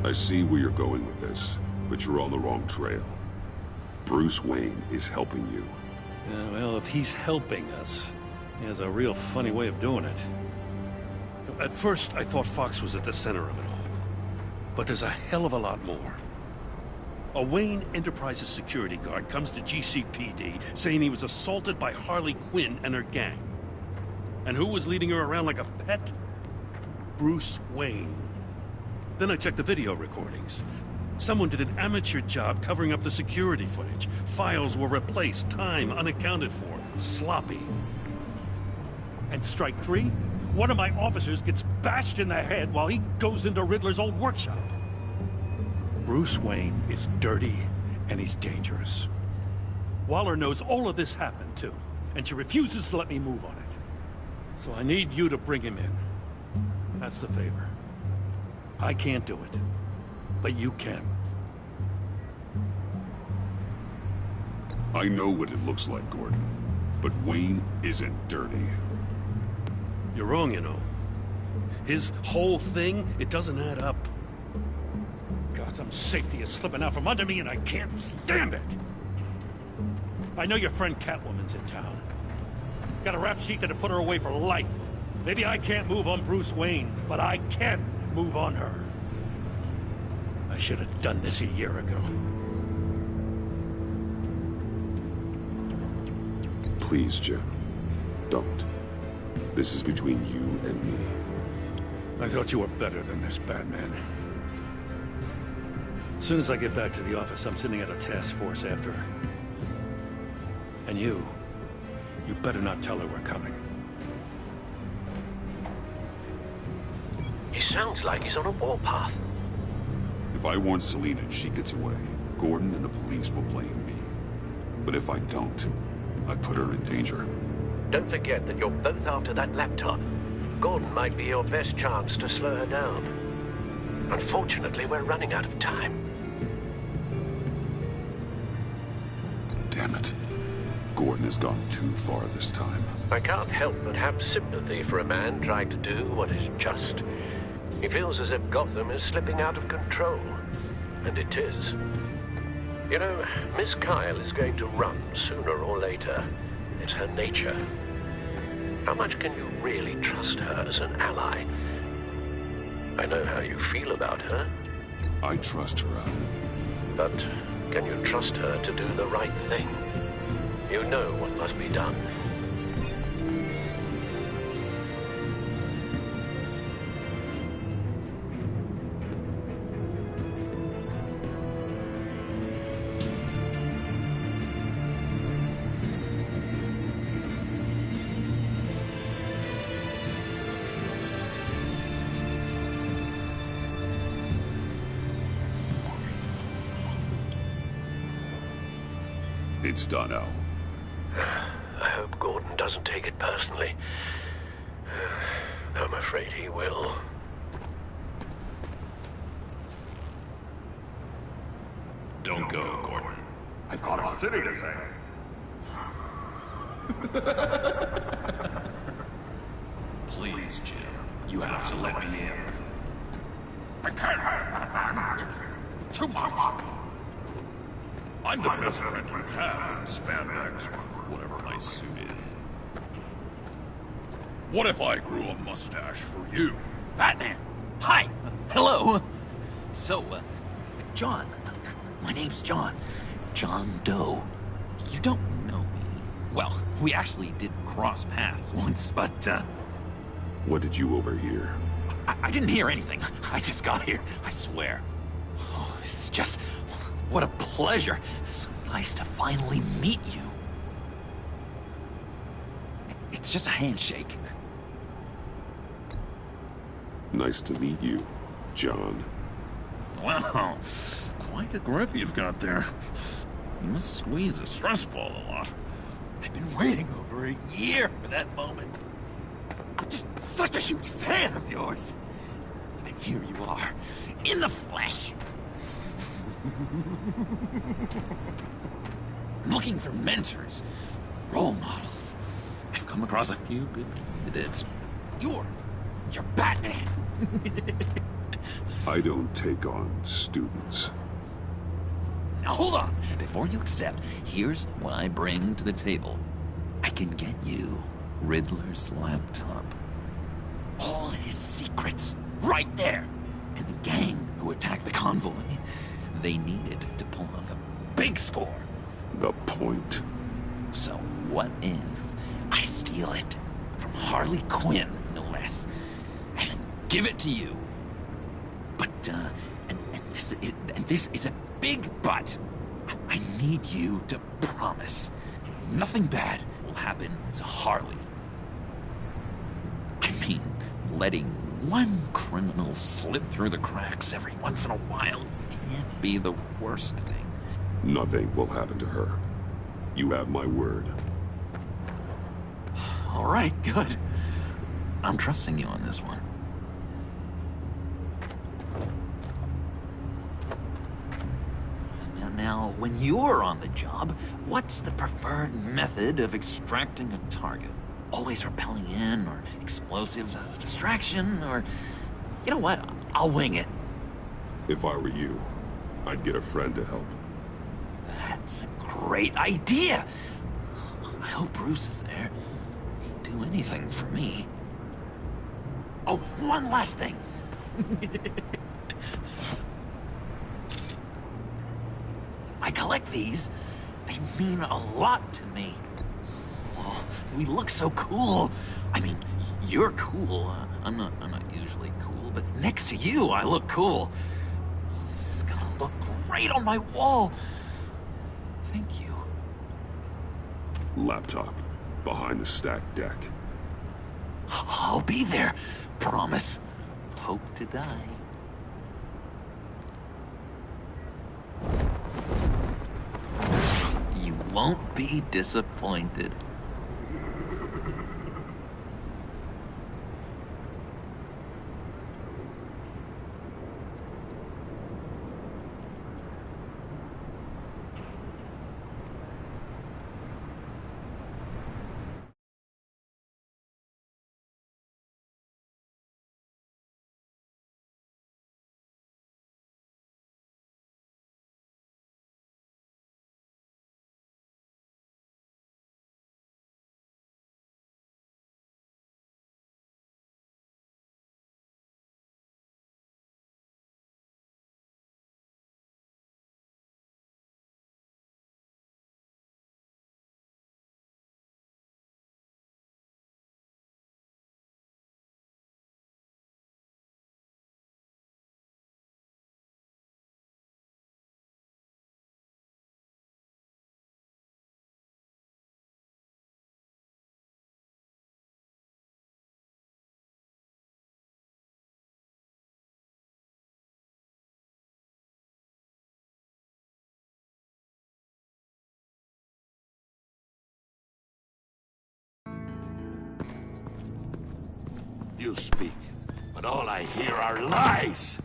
I see where you're going with this, but you're on the wrong trail. Bruce Wayne is helping you. Yeah, well, if he's helping us, he has a real funny way of doing it. At first, I thought Fox was at the center of it all. But there's a hell of a lot more. A Wayne Enterprises security guard comes to GCPD saying he was assaulted by Harley Quinn and her gang. And who was leading her around like a pet? Bruce Wayne. Then I checked the video recordings. Someone did an amateur job covering up the security footage. Files were replaced, time unaccounted for, sloppy. And strike three? One of my officers gets bashed in the head while he goes into Riddler's old workshop. Bruce Wayne is dirty and he's dangerous. Waller knows all of this happened too, and she refuses to let me move on it. So I need you to bring him in. That's the favor. I can't do it, but you can. I know what it looks like, Gordon, but Wayne isn't dirty. You're wrong, you know. His whole thing, it doesn't add up. Gotham's safety is slipping out from under me and I can't stand it. I know your friend Catwoman's in town. Got a rap sheet that'll put her away for life. Maybe I can't move on Bruce Wayne, but I can move on her. I should have done this a year ago. Please, Jim. Don't. This is between you and me. I thought you were better than this, Batman. As soon as I get back to the office, I'm sending out a task force after her. And you better not tell her we're coming. He sounds like he's on a warpath. If I warn Selina and she gets away, Gordon and the police will blame me. But if I don't, I put her in danger. Don't forget that you're both after that laptop. Gordon might be your best chance to slow her down. Unfortunately, we're running out of time. Damn it. Gordon has gone too far this time. I can't help but have sympathy for a man trying to do what is just. He feels as if Gotham is slipping out of control. And it is. You know, Miss Kyle is going to run sooner or later. It's her nature. How much can you really trust her as an ally? I know how you feel about her. I trust her, Alan. But can you trust her to do the right thing? You know what must be done. It's done, Al. I hope Gordon doesn't take it personally. I'm afraid he will. Don't go, Gordon. I've got a city to save. Please, Jim. You have to let me in. I can't. Too much. I'm the best friend you have in spandex, or whatever my suit is. What if I grew a mustache for you? Batman! Hi! Hello! So, John. My name's John. John Doe. You don't know me. Well, we actually did cross paths once, but, What did you overhear? I didn't hear anything. I just got here, I swear. Oh, this is just... what a pleasure. So nice to finally meet you. It's just a handshake. Nice to meet you, John. Wow, quite a grip you've got there. You must squeeze a stress ball a lot. I've been waiting over a year for that moment. I'm just such a huge fan of yours. And here you are, in the flesh. I'm looking for mentors, role models. I've come across a few good candidates. You're Batman. I don't take on students. Now hold on. Before you accept, here's what I bring to the table. I can get you Riddler's laptop. All his secrets, right there. And the gang who attacked the convoy, they needed to pull off a big score. The point. So what if I steal it from Harley Quinn, no less, and then give it to you? But, and this is a big but. I need you to promise nothing bad will happen to Harley. I mean, letting one criminal slip through the cracks every once in a while can't be the worst thing. Nothing will happen to her. You have my word. All right, good. I'm trusting you on this one. Now, when you're on the job, what's the preferred method of extracting a target? Always rappelling in, or explosives as a distraction, or... You know what? I'll wing it. If I were you, I'd get a friend to help. That's a great idea! I hope Bruce is there. He'd do anything for me. Oh, one last thing! I collect these. They mean a lot to me. Oh, we look so cool. I mean, you're cool. I'm not usually cool, but next to you, I look cool. This is gonna look great on my wall. Thank you. Laptop. Behind the stacked deck. I'll be there. Promise. Hope to die. You won't be disappointed. You speak, but all I hear are lies!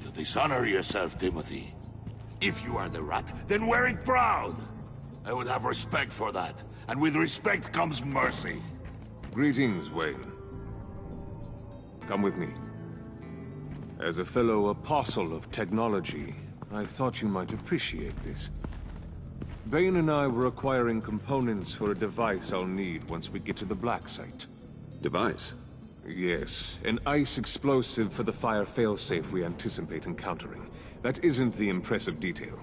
You dishonor yourself, Timothy. If you are the rat, then wear it proud! I would have respect for that, and with respect comes mercy. Greetings, Wayne. Come with me. As a fellow apostle of technology, I thought you might appreciate this. Bane and I were acquiring components for a device I'll need once we get to the Black Site. Device? Yes, an ice explosive for the fire failsafe we anticipate encountering. That isn't the impressive detail.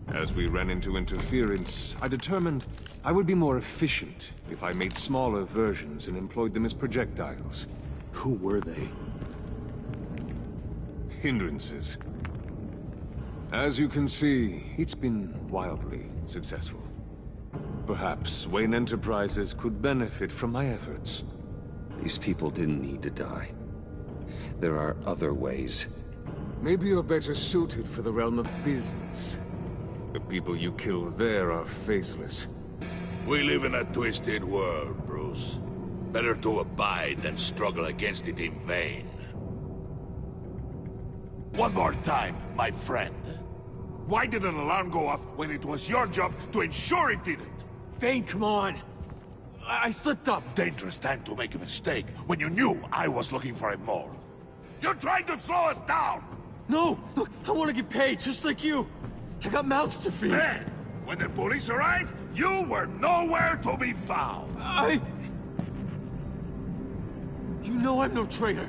As we ran into interference, I determined I would be more efficient if I made smaller versions and employed them as projectiles. Who were they? Hindrances. As you can see, it's been wildly successful. Perhaps Wayne Enterprises could benefit from my efforts. These people didn't need to die. There are other ways. Maybe you're better suited for the realm of business. The people you kill there are faceless. We live in a twisted world, Bruce. Better to abide than struggle against it in vain. One more time, my friend. Why did an alarm go off when it was your job to ensure it didn't? Bane, come on. I slipped up. Dangerous time to make a mistake when you knew I was looking for a mole. You're trying to slow us down! No! Look, I want to get paid, just like you. I got mouths to feed. Then, when the police arrived, you were nowhere to be found. You know I'm no traitor.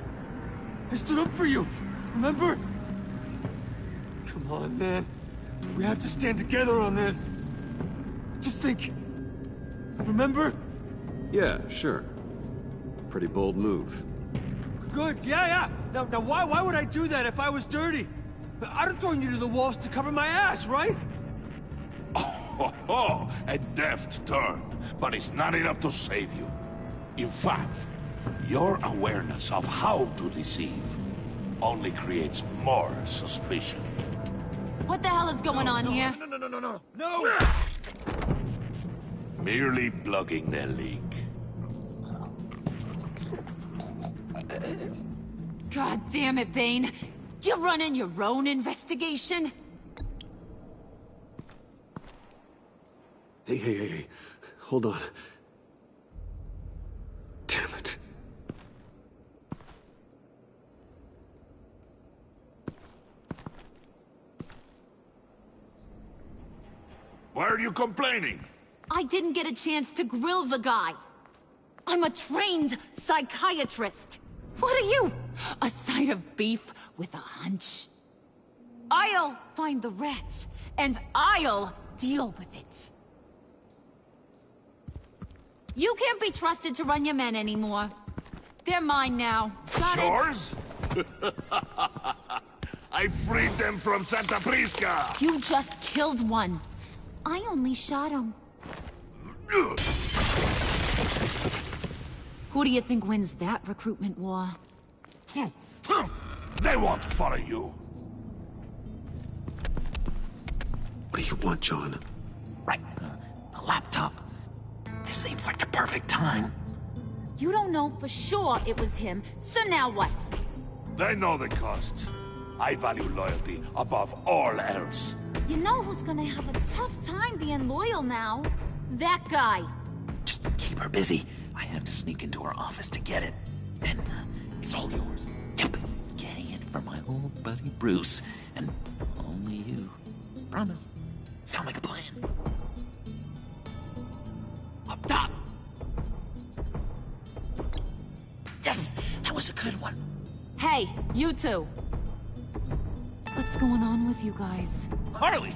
I stood up for you, remember? Come on, man. We have to stand together on this. Just think. Remember? Yeah, sure. Pretty bold move. Good, yeah. Now why would I do that if I was dirty? I'd have thrown you to the wolves to cover my ass, right? Oh, a deft turn, but it's not enough to save you. In fact, your awareness of how to deceive only creates more suspicion. What the hell is going on here? No! Merely plugging the leak. God damn it, Bane. You're running your own investigation? Hey. Hold on. Damn it. Why are you complaining? I didn't get a chance to grill the guy. I'm a trained psychiatrist. What are you? A side of beef with a hunch? I'll find the rats, and I'll deal with it. You can't be trusted to run your men anymore. They're mine now. Got Yours? I freed them from Santa Prisca! You just killed one. I only shot him. Who do you think wins that recruitment war? They won't follow you. What do you want, John? Right. The laptop. This seems like the perfect time. You don't know for sure it was him, so now what? They know the cost. I value loyalty above all else. You know who's gonna have a tough time being loyal now? That guy. Just keep her busy. I have to sneak into her office to get it. And it's all yours. Yep. Getting it for my old buddy Bruce. And only you. Promise. Sound like a plan. Up top. Yes! That was a good one. Hey, you two. What's going on with you guys? Harley!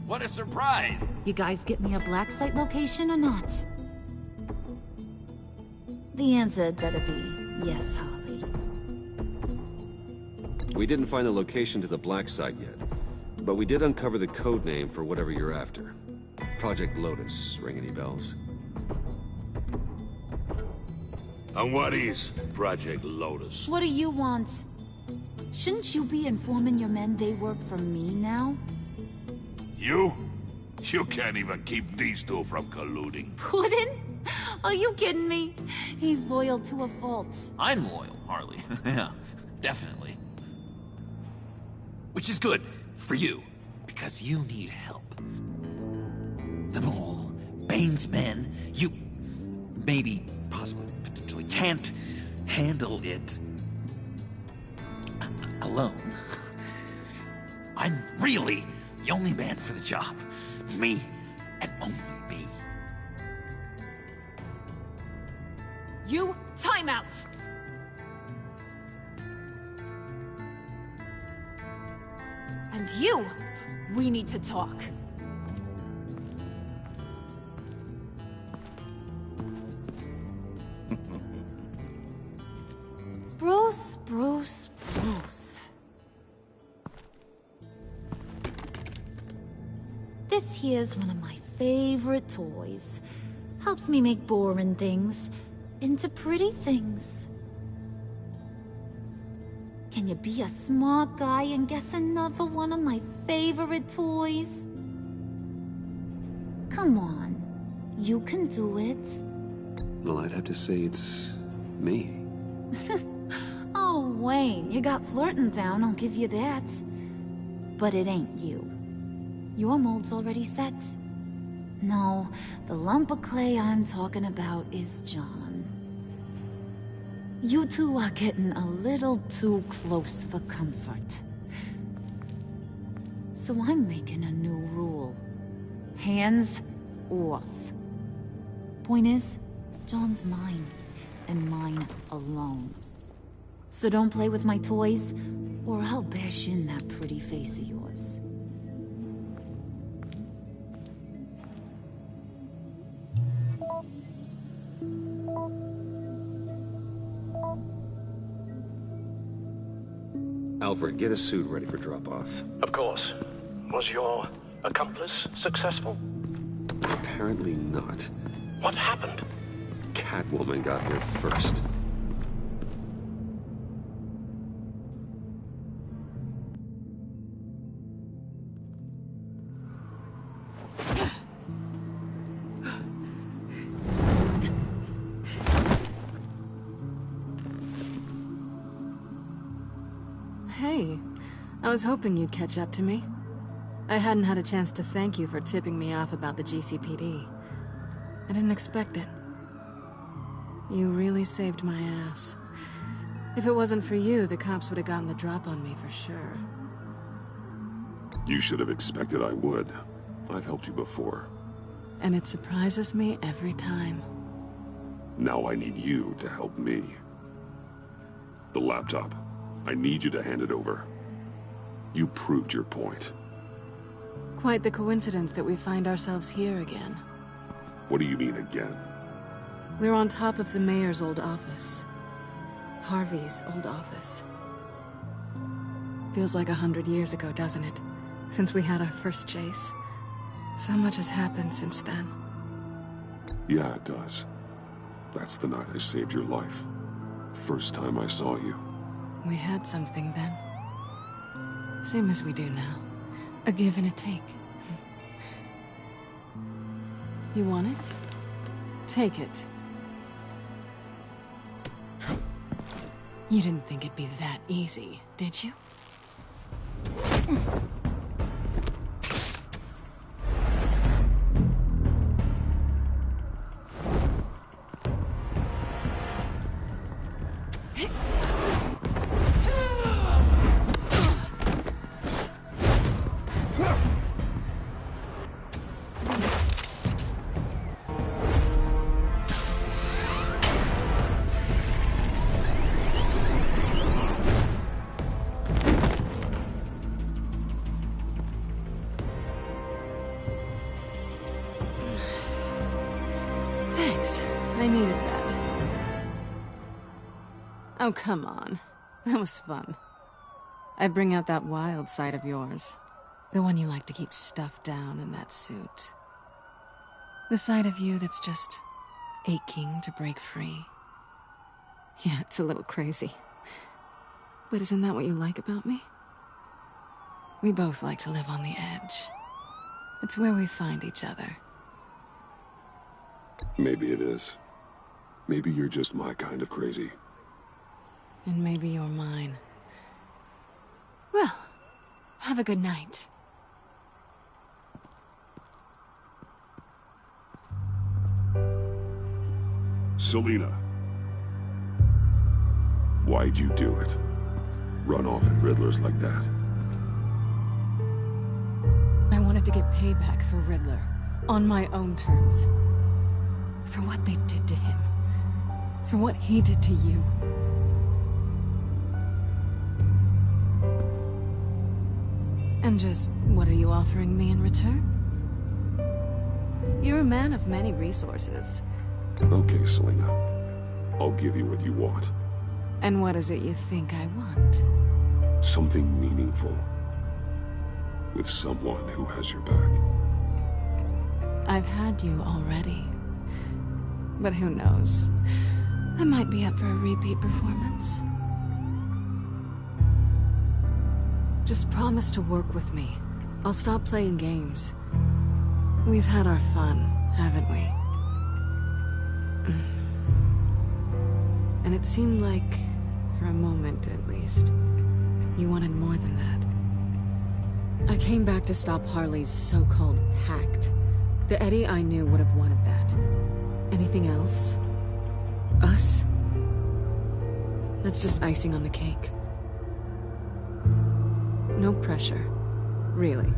What a surprise! You guys get me a black site location or not? The answer had better be yes, Harley. We didn't find the location to the black site yet, but we did uncover the code name for whatever you're after. Project Lotus. Ring any bells? And what is Project Lotus? What do you want? Shouldn't you be informing your men they work for me now? You? You can't even keep these two from colluding. Puddin'? Are you kidding me? He's loyal to a fault. I'm loyal, Harley. Yeah, definitely. Which is good for you, because you need help. The Mole, Bane's men, you maybe, possibly, potentially can't handle it alone. I'm really the only man for the job. Me and only me. You, time out! And you, we need to talk. Bruce. This here's one of my favorite toys. Helps me make boring things into pretty things. Can you be a smart guy and guess another one of my favorite toys? Come on, you can do it. Well, I'd have to say it's me. Oh, Wayne, you got flirting down, I'll give you that. But it ain't you. Your mold's already set. No, the lump of clay I'm talking about is John. You two are getting a little too close for comfort. So I'm making a new rule. Hands off. Point is, John's mine, and mine alone. So don't play with my toys, or I'll bash in that pretty face of yours. Alfred, get a suit ready for drop-off. Of course. Was your accomplice successful? Apparently not. What happened? Catwoman got here first. Hey, I was hoping you'd catch up to me. I hadn't had a chance to thank you for tipping me off about the GCPD. I didn't expect it. You really saved my ass. If it wasn't for you, the cops would have gotten the drop on me for sure. You should have expected I would. I've helped you before. And it surprises me every time. Now I need you to help me. The laptop. I need you to hand it over. You proved your point. Quite the coincidence that we find ourselves here again. What do you mean again? We're on top of the mayor's old office. Harvey's old office. Feels like 100 years ago, doesn't it? Since we had our first chase. So much has happened since then. Yeah, it does. That's the night I saved your life. First time I saw you. We had something then. Same as we do now. A give and a take. You want it? Take it. You didn't think it'd be that easy, did you? I needed that. Oh, come on. That was fun. I bring out that wild side of yours. The one you like to keep stuffed down in that suit. The side of you that's just aching to break free. Yeah, it's a little crazy. But isn't that what you like about me? We both like to live on the edge. It's where we find each other. Maybe it is. Maybe you're just my kind of crazy. And maybe you're mine. Well, have a good night. Selina. Why'd you do it? Run off at Riddlers like that? I wanted to get payback for Riddler. On my own terms. For what they did to him. For what he did to you. And just, what are you offering me in return? You're a man of many resources. Okay, Selina. I'll give you what you want. And what is it you think I want? Something meaningful. With someone who has your back. I've had you already. But who knows? I might be up for a repeat performance. Just promise to work with me. I'll stop playing games. We've had our fun, haven't we? And it seemed like For a moment, at least. You wanted more than that. I came back to stop Harley's so-called pact. The Eddie I knew would have wanted that. Anything else? Us? That's just icing on the cake. No pressure. Really.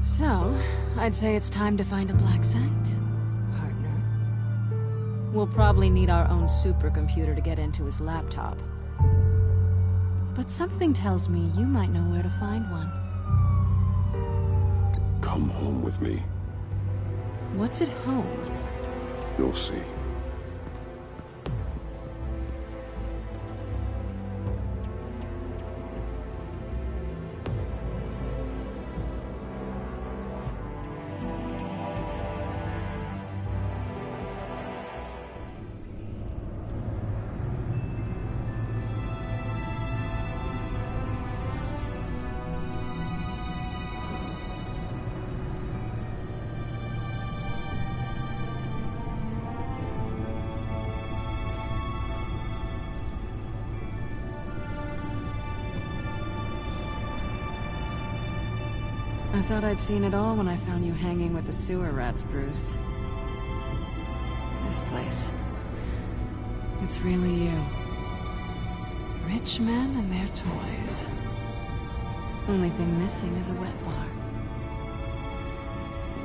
So, I'd say it's time to find a black site, partner. We'll probably need our own supercomputer to get into his laptop. But something tells me you might know where to find one. Come home with me. What's at home? You'll see. I thought I'd seen it all when I found you hanging with the sewer rats, Bruce. This place. It's really you. Rich men and their toys. Only thing missing is a wet bar.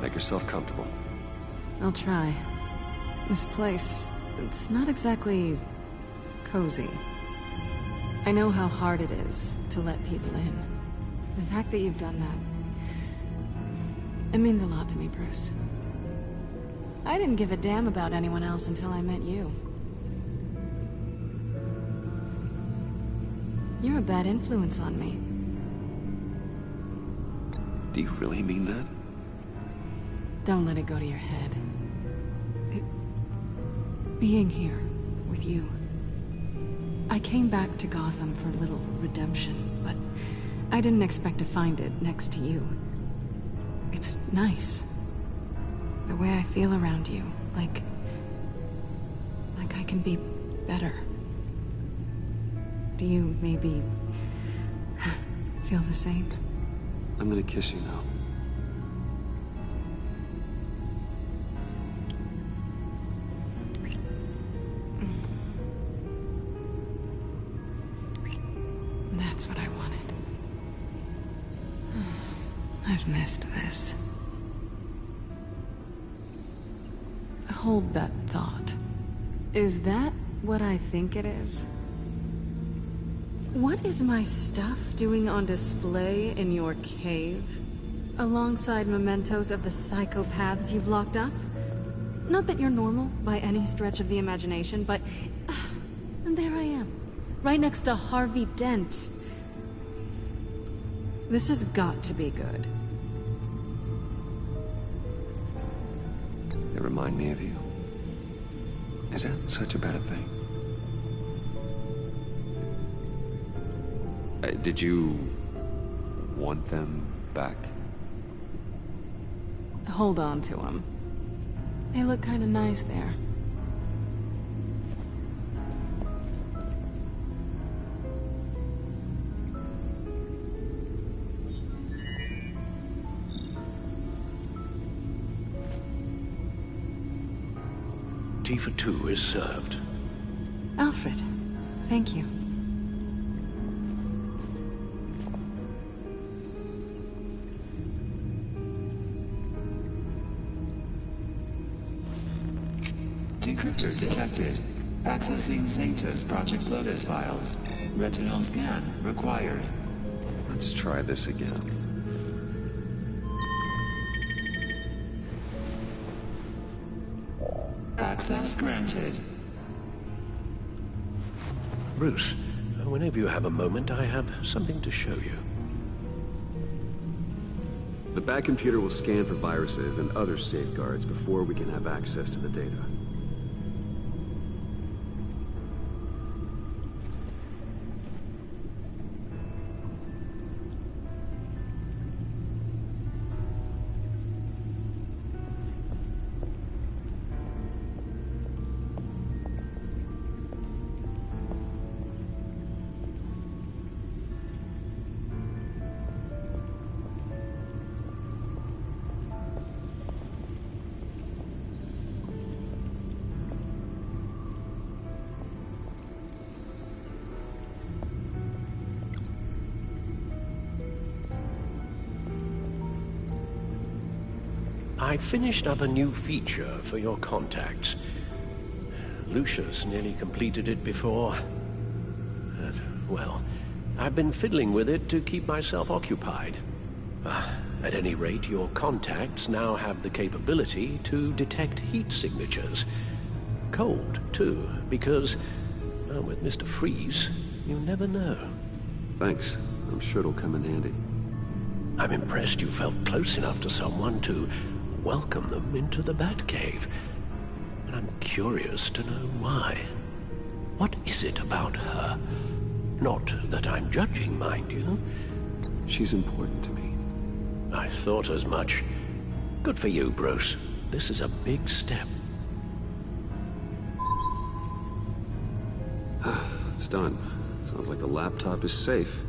Make yourself comfortable. I'll try. This place, it's not exactly cozy. I know how hard it is to let people in. The fact that you've done that, it means a lot to me, Bruce. I didn't give a damn about anyone else until I met you. You're a bad influence on me. Do you really mean that? Don't let it go to your head. Being here with you. I came back to Gotham for a little redemption, but I didn't expect to find it next to you. It's nice. The way I feel around you, like I can be better. Do you maybe feel the same? I'm gonna kiss you now. That's what I wanted. I've missed this. Hold that thought. Is that what I think it is? What is my stuff doing on display in your cave? Alongside mementos of the psychopaths you've locked up? Not that you're normal by any stretch of the imagination, but... and there I am. Right next to Harvey Dent. This has got to be good. They remind me of you. Is that such a bad thing? Did you want them back? Hold on to them. They look kind of nice there. Tea for two is served. Alfred, thank you. Decryptor detected. Accessing Sanctus Project Lotus files. Retinal scan required. Let's try this again. Access granted. Bruce, Whenever you have a moment, I have something to show you. The back computer will scan for viruses and other safeguards before we can have access to the data. I finished up a new feature for your contacts. Lucius nearly completed it before. Well, I've been fiddling with it to keep myself occupied. At any rate, your contacts now have the capability to detect heat signatures. Cold, too, because, with Mr. Freeze, you never know. Thanks. I'm sure it'll come in handy. I'm impressed you felt close enough to someone to welcome them into the Batcave. And I'm curious to know why. What is it about her? Not that I'm judging, mind you. She's important to me. I thought as much. Good for you, Bruce. This is a big step. It's done. Sounds like the laptop is safe.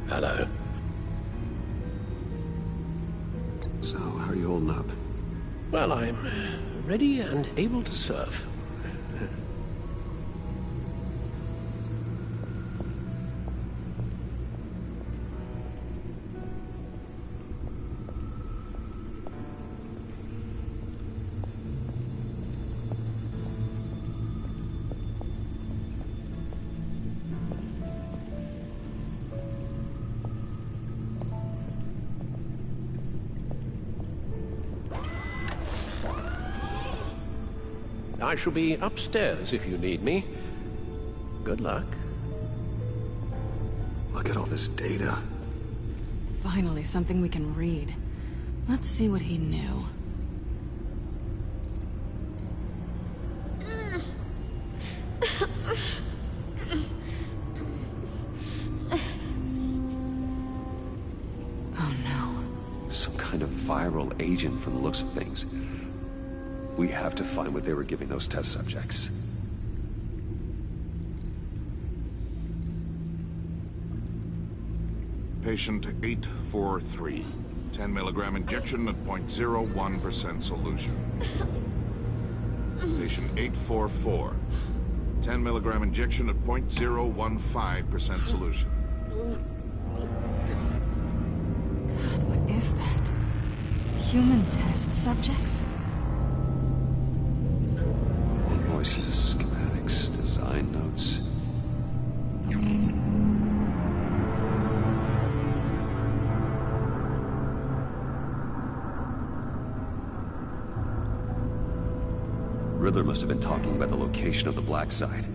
Hello. So, how are you holding up? Well, I'm ready and able to serve. I shall be upstairs if you need me. Good luck. Look at all this data. Finally, something we can read. Let's see what he knew. Oh no. Some kind of viral agent from the looks of things. We have to find what they were giving those test subjects. Patient 843. 10 milligram injection at 0.01% solution. Patient 844. 10 milligram injection at 0.015% solution. God, what is that? Human test subjects? Invoices, schematics, design notes. Riddler must have been talking about the location of the black site.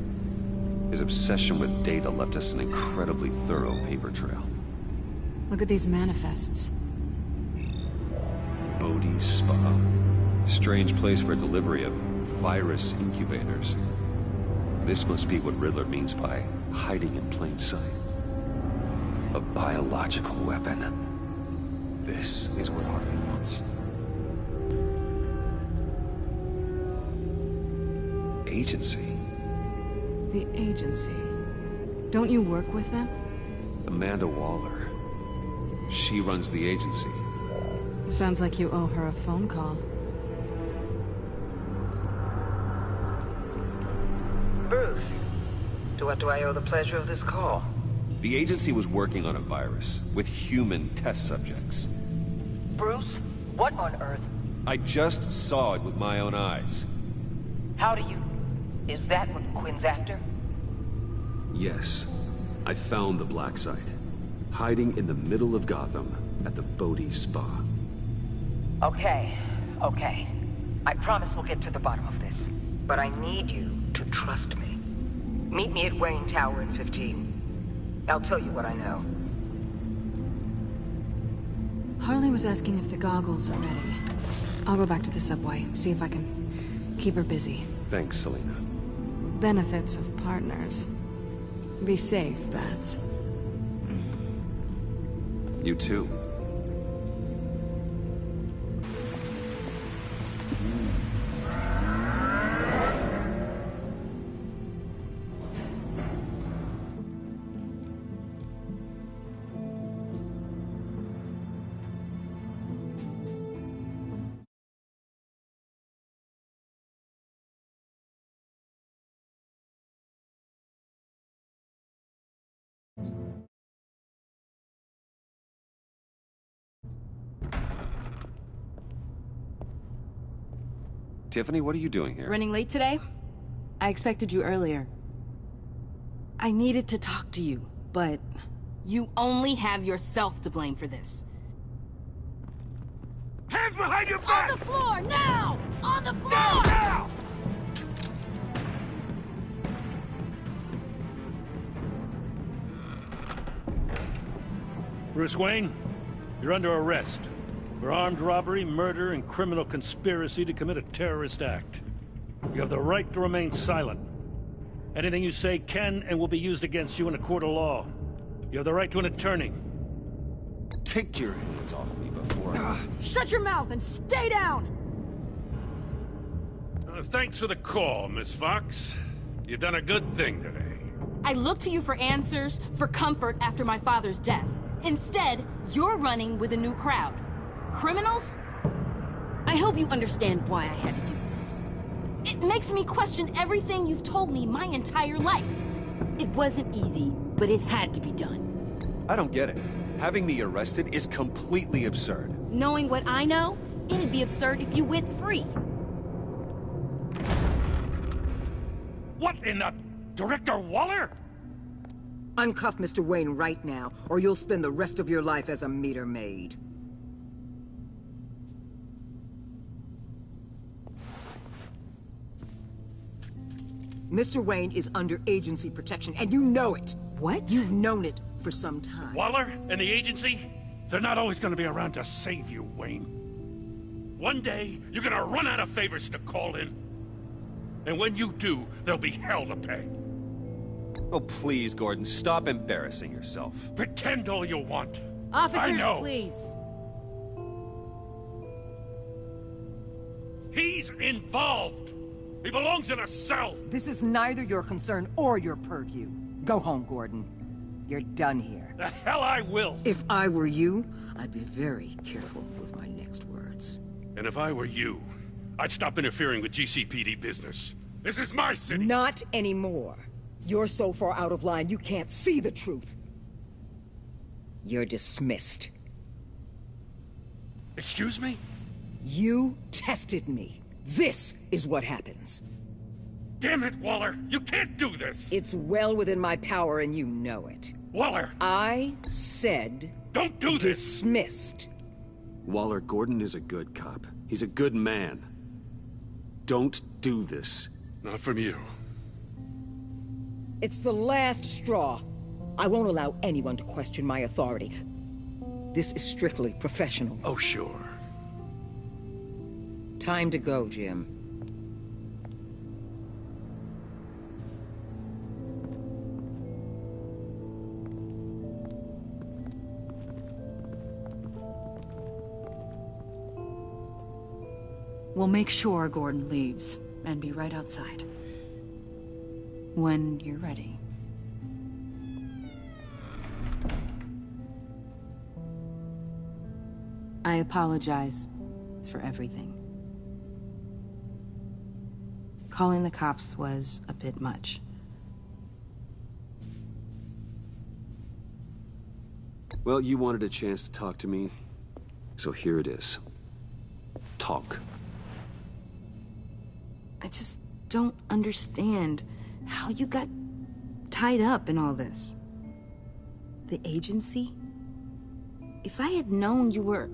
His obsession with data left us an incredibly thorough paper trail. Look at these manifests. Bodhi's Spa. Strange place for a delivery of virus incubators. This must be what Riddler means by hiding in plain sight. A biological weapon. This is what Harley wants. Agency. The agency. Don't you work with them? Amanda Waller. She runs the agency. Sounds like you owe her a phone call. Bruce, to what do I owe the pleasure of this call? The agency was working on a virus with human test subjects. Bruce, what on earth? I just saw it with my own eyes. How do you... Is that what Quinn's after? Yes. I found the black site. Hiding in the middle of Gotham. at the Bodhi Spa. Okay. I promise we'll get to the bottom of this. But I need you to trust me. Meet me at Wayne Tower in 15. I'll tell you what I know. Harley was asking if the goggles are ready. I'll go back to the subway, see if I can keep her busy. Thanks, Selena. Benefits of partners. Be safe, Bats. You too. Tiffany, what are you doing here? Running late today? I expected you earlier. I needed to talk to you, but you only have yourself to blame for this. Hands behind your back! On the floor, now! On the floor! Down, now! Bruce Wayne, you're under arrest for armed robbery, murder, and criminal conspiracy to commit a terrorist act. You have the right to remain silent. Anything you say can and will be used against you in a court of law. You have the right to an attorney. Take your hands off me before Shut your mouth and stay down! Thanks for the call, Miss Fox. You've done a good thing today. I looked to you for answers, for comfort after my father's death. Instead, you're running with a new crowd. Criminals? I hope you understand why I had to do this. It makes me question everything you've told me my entire life. It wasn't easy, but it had to be done. I don't get it. Having me arrested is completely absurd. Knowing what I know, it'd be absurd if you went free. What in the... Director Waller? Uncuff Mr. Wayne right now, or you'll spend the rest of your life as a meter maid. Mr. Wayne is under agency protection, and you know it. What? You've known it for some time. Waller and the agency? They're not always gonna be around to save you, Wayne. One day, you're gonna run out of favors to call in. And when you do, there'll be hell to pay. Oh, please, Gordon, stop embarrassing yourself. Pretend all you want. Officers, I know. please. He's involved. He belongs in a cell. This is neither your concern or your purview. Go home, Gordon. You're done here. The hell I will. If I were you, I'd be very careful with my next words. And if I were you, I'd stop interfering with GCPD business. This is my city. Not anymore. You're so far out of line, you can't see the truth. You're dismissed. Excuse me? You tested me. This is what happens. Damn it, Waller! You can't do this! It's well within my power and you know it. Waller! I said... Don't do this! Dismissed. Waller, Gordon is a good cop. He's a good man. Don't do this. Not from you. It's the last straw. I won't allow anyone to question my authority. This is strictly professional. Oh, sure. Time to go, Jim. We'll make sure Gordon leaves, and be right outside. When you're ready. I apologize for everything. Calling the cops was a bit much. Well, you wanted a chance to talk to me, so here it is. Talk. I just don't understand how you got tied up in all this. The agency? If I had known you were...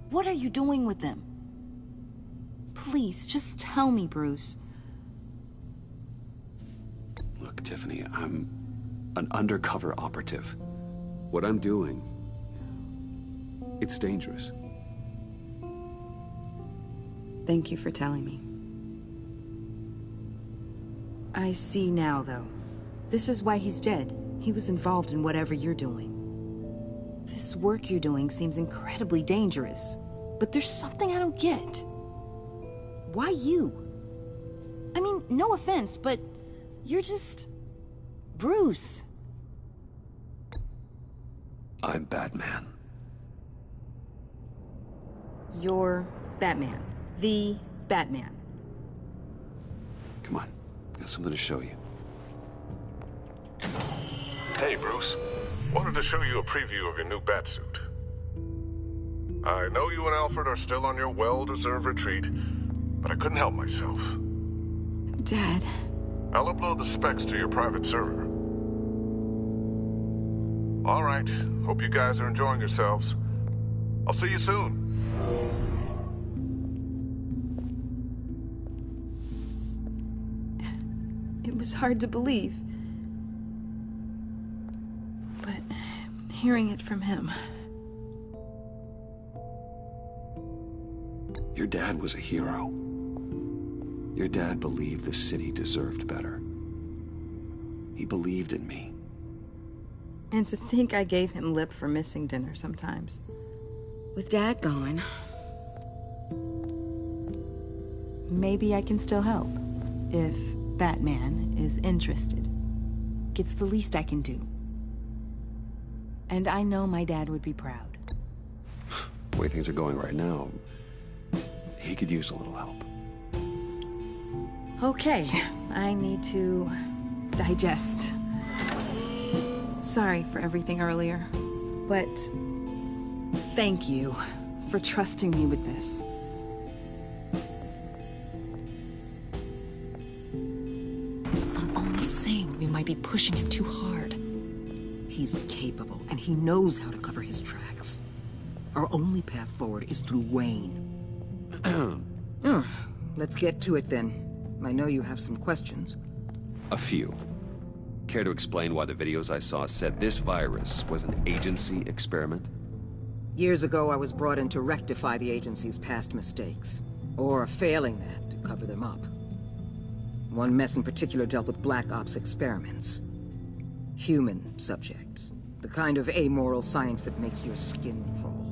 What are you doing with them? Please, just tell me, Bruce. Look, Tiffany, I'm an undercover operative. What I'm doing, it's dangerous. Thank you for telling me. I see now, though. This is why he's dead. He was involved in whatever you're doing. This work you're doing seems incredibly dangerous. But there's something I don't get. Why you? I mean, no offense, but you're just... Bruce. I'm Batman. You're Batman. The Batman. Come on, got something to show you. Hey, Bruce. Wanted to show you a preview of your new batsuit. I know you and Alfred are still on your well-deserved retreat, but I couldn't help myself. Dad. I'll upload the specs to your private server. All right. Hope you guys are enjoying yourselves. I'll see you soon. It was hard to believe. But hearing it from him... Your dad was a hero. Your dad believed the city deserved better. He believed in me. And to think I gave him lip for missing dinner sometimes. With Dad gone, maybe I can still help. If Batman is interested. It's the least I can do. And I know my dad would be proud. The way things are going right now, he could use a little help. Okay, I need to digest. Sorry for everything earlier, but thank you for trusting me with this. I'm only saying we might be pushing him too hard. He's capable, and he knows how to cover his tracks. Our only path forward is through Wayne. Let's get to it then. I know you have some questions. A few. Care to explain why the videos I saw said this virus was an agency experiment? Years ago, I was brought in to rectify the agency's past mistakes. Or failing that, to cover them up. One mess in particular dealt with Black Ops experiments. Human subjects. The kind of amoral science that makes your skin crawl.